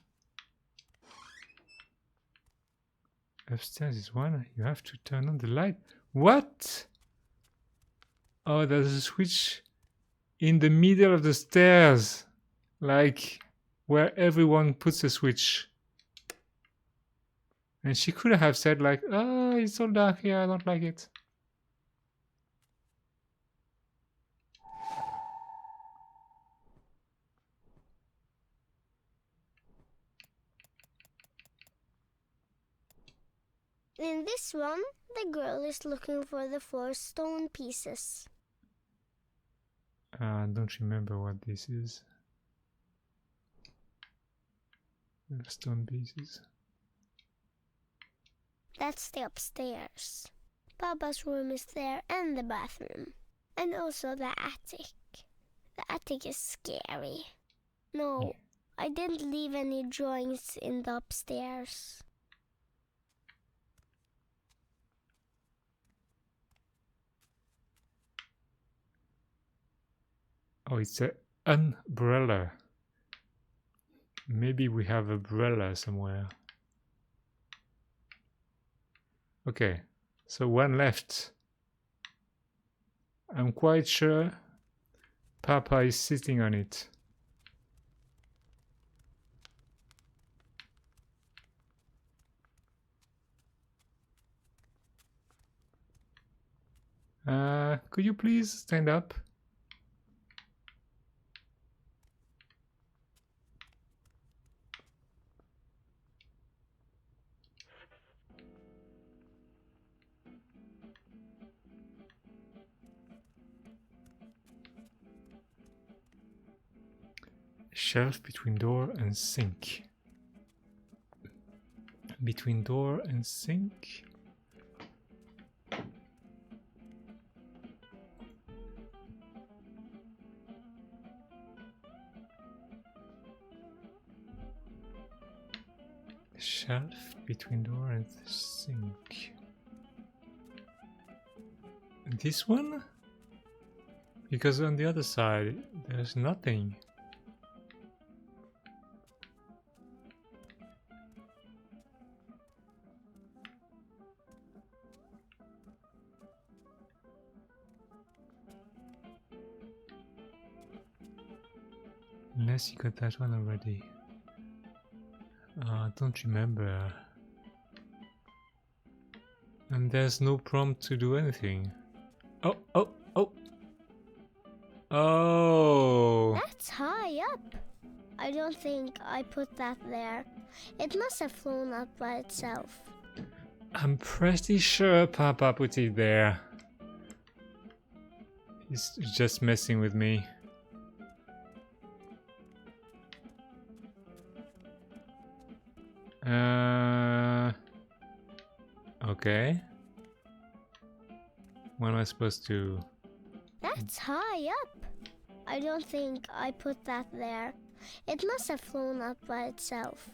Upstairs is one. You have to turn on the light. What? Oh, there's a switch in the middle of the stairs. Like where everyone puts a switch. And she could have said like, oh, it's so dark here, I don't like it. In this one, the girl is looking for the 4 stone pieces. Don't remember what this is. The stone pieces. That's the upstairs. Papa's room is there and the bathroom. And also the attic. The attic is scary. No, I didn't leave any drawings in the upstairs. Oh, it's an umbrella. Maybe we have an umbrella somewhere. Okay, so one left. I'm quite sure Papa is sitting on it. Could you please stand up? Shelf between door and sink. Between door and sink. Shelf between door and sink. This one? Because on the other side there's nothing. Unless you got that one already. I don't remember. And there's no prompt to do anything. Oh, oh, oh! Oh! That's high up. I don't think I put that there. It must have flown up by itself. I'm pretty sure Papa put it there. He's just messing with me. Okay. What am I supposed to... That's high up. I don't think I put that there. It must have flown up by itself.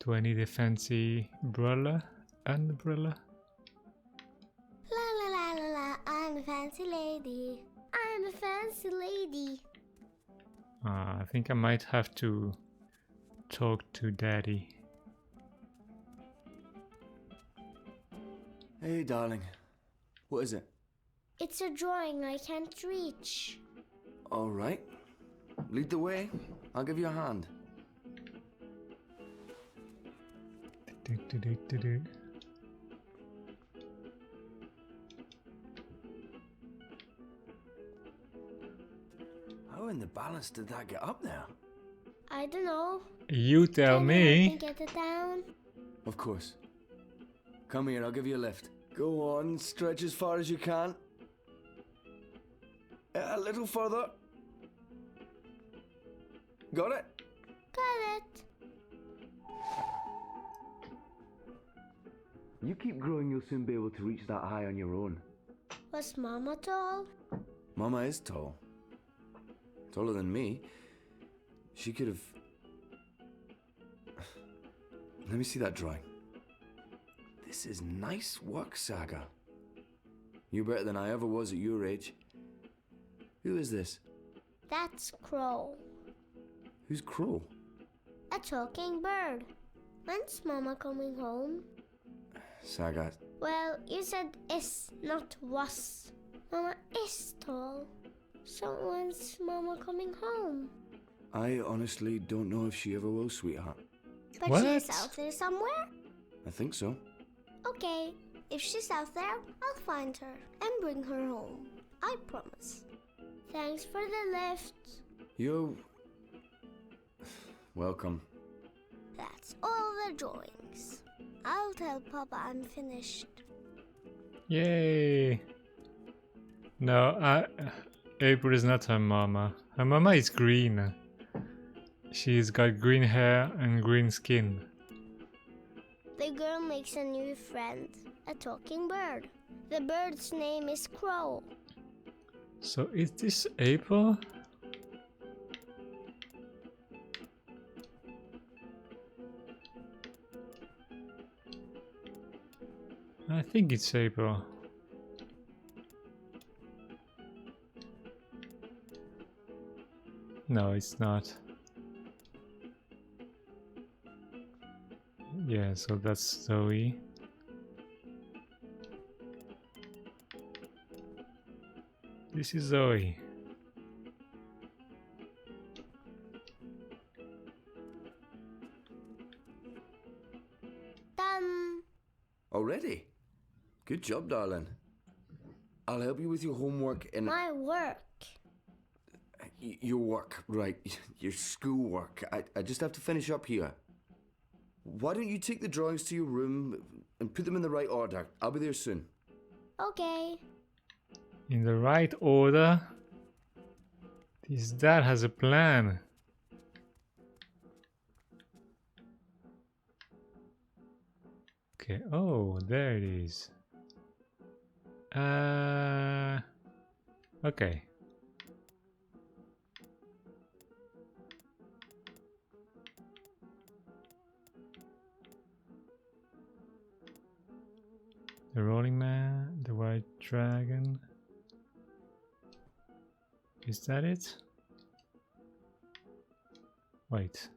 Do I need a fancy umbrella? Umbrella? La la la la la, I'm a fancy lady. I'm a fancy lady. I think I might have to talk to Daddy. Hey, darling. What is it? It's a drawing I can't reach. All right. Lead the way. I'll give you a hand. How in the balance did that get up there? I don't know. You tell Can me. you help me get it down? Of course. Come here, I'll give you a lift. Go on, stretch as far as you can. A little further. Got it? Got it. You keep growing, you'll soon be able to reach that high on your own. Was Mama tall? Mama is tall. Taller than me. She could have... Let me see that drawing. This is nice work, Saga. You're better than I ever was at your age. Who is this? That's Crow. Who's Crow? A talking bird. When's Mama coming home? Saga. Well, you said is, not was. Mama is tall. So when's Mama coming home? I honestly don't know if she ever will, sweetheart. But she's out there somewhere? I think so. Okay, if she's out there, I'll find her and bring her home. I promise. Thanks for the lift. You're... welcome. That's all the drawings. I'll tell Papa I'm finished. Yay! No, April is not her mama. Her mama is green. She's got green hair and green skin. The girl makes a new friend, a talking bird. The bird's name is Crow. So is this April? I think it's April. No, it's not. Yeah, so that's Zoe. This is Zoe. Done. Already? Good job, darling. I'll help you with your homework in... My work. Your work, right. Your schoolwork. I just have to finish up here. Why don't you take the drawings to your room and put them in the right order? I'll be there soon. Okay. In the right order? This dad has a plan. Okay, oh, there it is. Okay. The Rolling Man, the White Dragon. Is that it? Wait.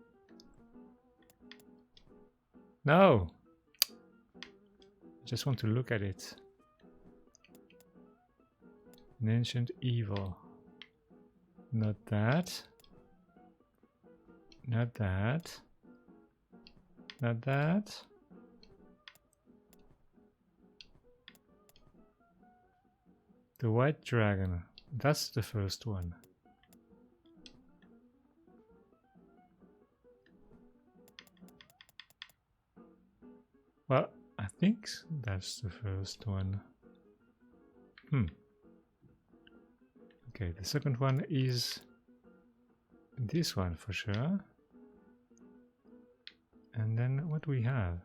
No! I just want to look at it. An ancient evil. Not that. Not that. Not that. The white dragon. That's the first one. Well, I think that's the first one. Okay, the second one is this one for sure. And then what do we have?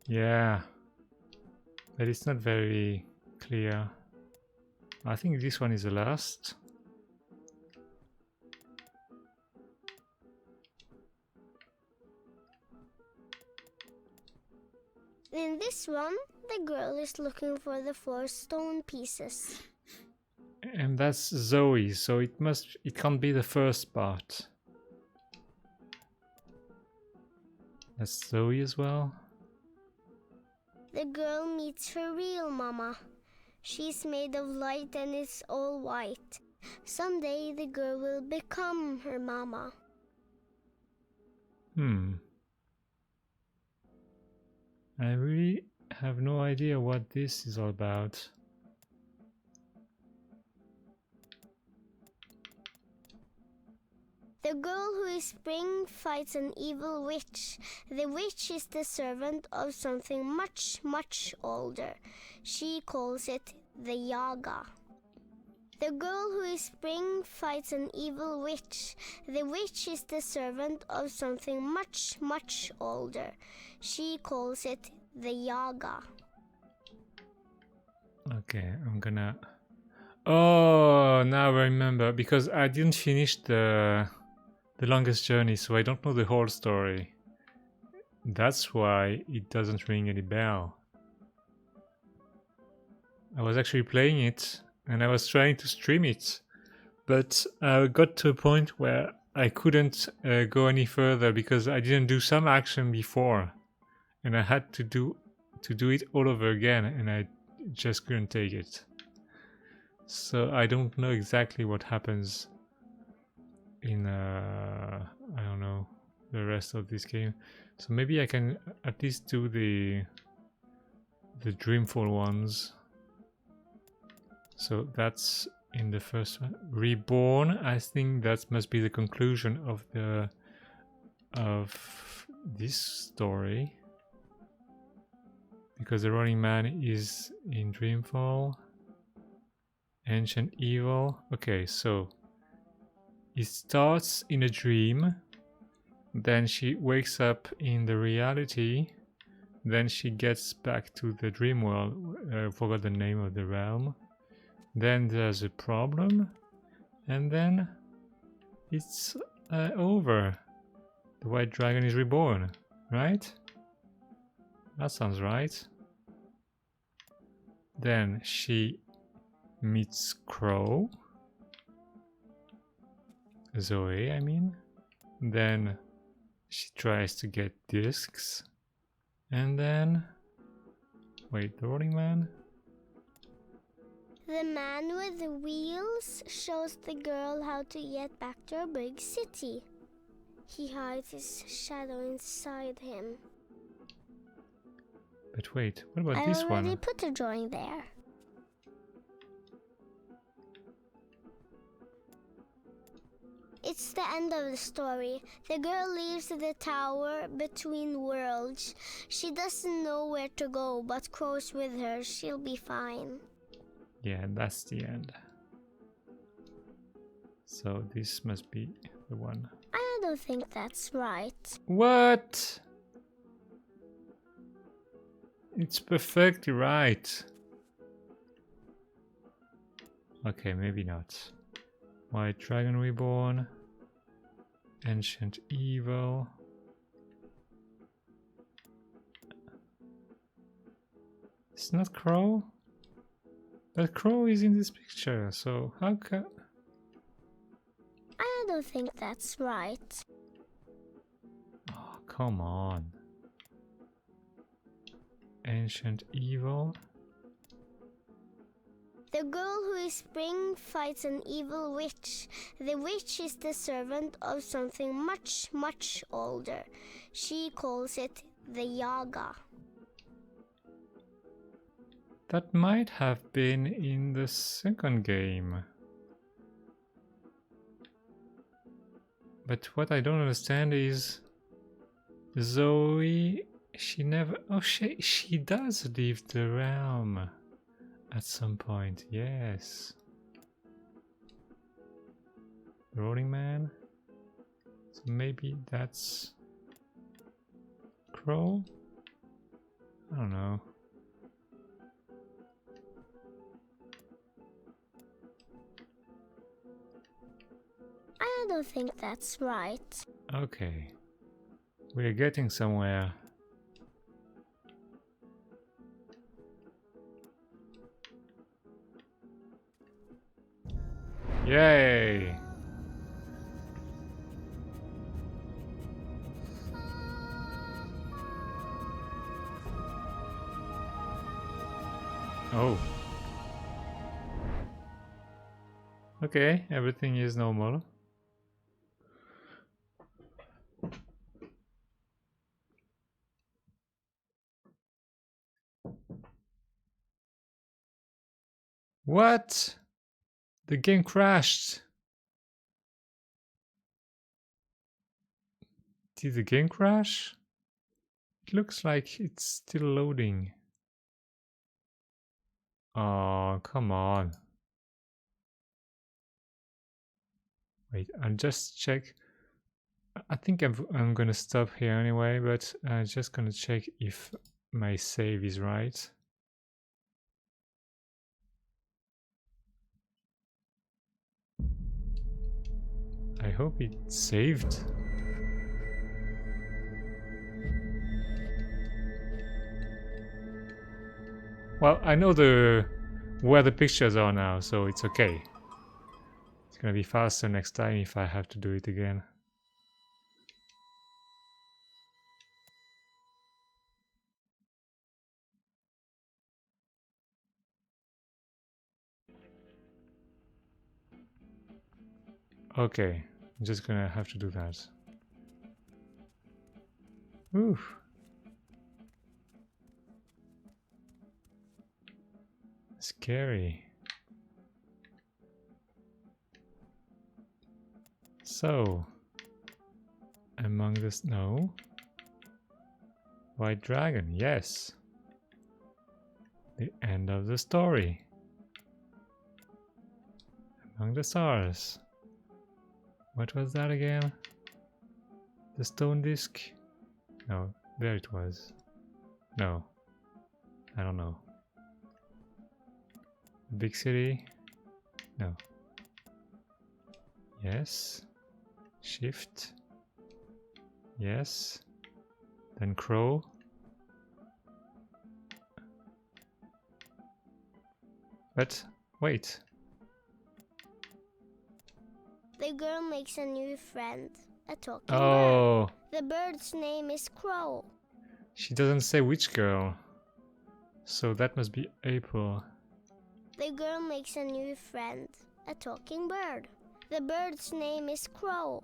Yeah, but it's not very clear. I think this one is the last. In this one, the girl is looking for the 4 stone pieces. And that's Zoe, so it can't be the first part. That's Zoe as well. The girl meets her real mama. She's made of light and it's all white. Someday the girl will become her mama. I really have no idea what this is all about. The girl who is spring fights an evil witch. The witch is the servant of something much, much older. She calls it the Yaga. The girl who is spring fights an evil witch. The witch is the servant of something much, much older. She calls it the Yaga. Okay, I'm gonna... Oh, now I remember, because I didn't finish the longest journey, so I don't know the whole story. That's why it doesn't ring any bell. I was actually playing it, and I was trying to stream it, but I got to a point where I couldn't go any further because I didn't do some action before, and I had to do it all over again, and I just couldn't take it. So I don't know exactly what happens in I don't know, the rest of this game. So maybe I can at least do the Dreamfall ones. So that's in the first one. Reborn, I think that must be the conclusion of this story. Because the Running Man is in Dreamfall. Ancient Evil. Okay, so it starts in a dream. Then she wakes up in the reality. Then she gets back to the dream world. I forgot the name of the realm. Then there's a problem. And then it's over. The White Dragon is reborn, right? That sounds right. Then she meets Crow. Zoe, I mean. Then she tries to get discs. And then... Wait, the Rolling Man? The man with the wheels shows the girl how to get back to a big city. He hides his shadow inside him. But wait, what about this one? I already put a drawing there. It's the end of the story. The girl leaves the tower between worlds. She doesn't know where to go, but Crow's with her. She'll be fine. Yeah, that's the end. So this must be the one. I don't think that's right. What? It's perfectly right. Okay, maybe not. White Dragon Reborn. Ancient Evil. It's not Crow? But Crow is in this picture, so how can... I don't think that's right. Oh, come on. Ancient evil. The girl who is spring fights an evil witch. The witch is the servant of something much, much older. She calls it the Yaga. That might have been in the second game. But what I don't understand is Zoe, she never... Oh, she does leave the realm at some point, yes. Rolling Man. So maybe that's Crow? I don't know. I don't think that's right. Okay. We're getting somewhere. Yay! Oh. Okay, everything is normal. What? The game crashed. Did the game crash? It looks like it's still loading. Oh, come on. Wait, I'll just check. I think I'm gonna stop here anyway, but I'm just gonna check if my save is right. I hope it saved. Well, I know where the pictures are now, so it's okay. It's gonna be faster next time if I have to do it again. Okay, I'm just gonna have to do that. Oof. Scary. So, among the snow. White dragon, yes. The end of the story. Among the stars. What was that again? The stone disc? No, there it was. No. I don't know. Big city? No. Yes. Shift. Yes. Then crow. But wait. The girl makes a new friend, a talking Oh. bird. The bird's name is Crow. She doesn't say which girl. So that must be April. The girl makes a new friend, a talking bird. The bird's name is Crow.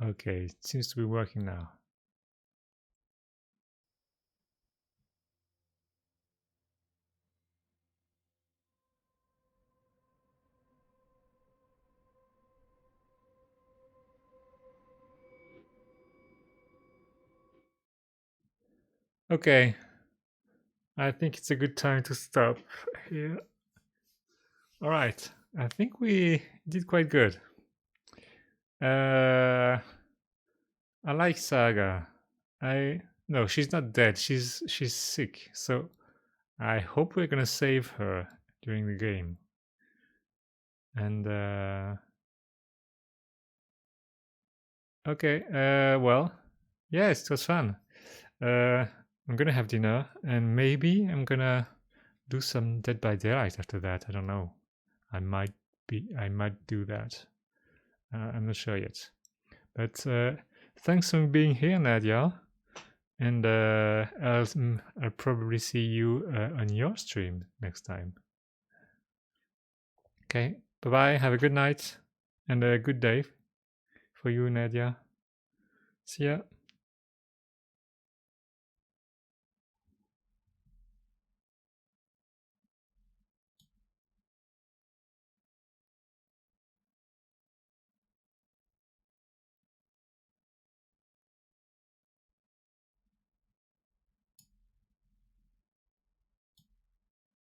Okay, it seems to be working now. Okay. I think it's a good time to stop here. Alright. I think we did quite good. I like Saga. No, she's not dead. She's sick. So I hope we're gonna save her during the game. And okay. Well, yes, it was fun. I'm gonna have dinner, and maybe I'm gonna do some Dead by Daylight after that. I don't know. I might do that. I'm not sure yet. But thanks for being here, Nadia. And I'll probably see you on your stream next time. Okay. Bye-bye. Have a good night and a good day for you, Nadia. See ya.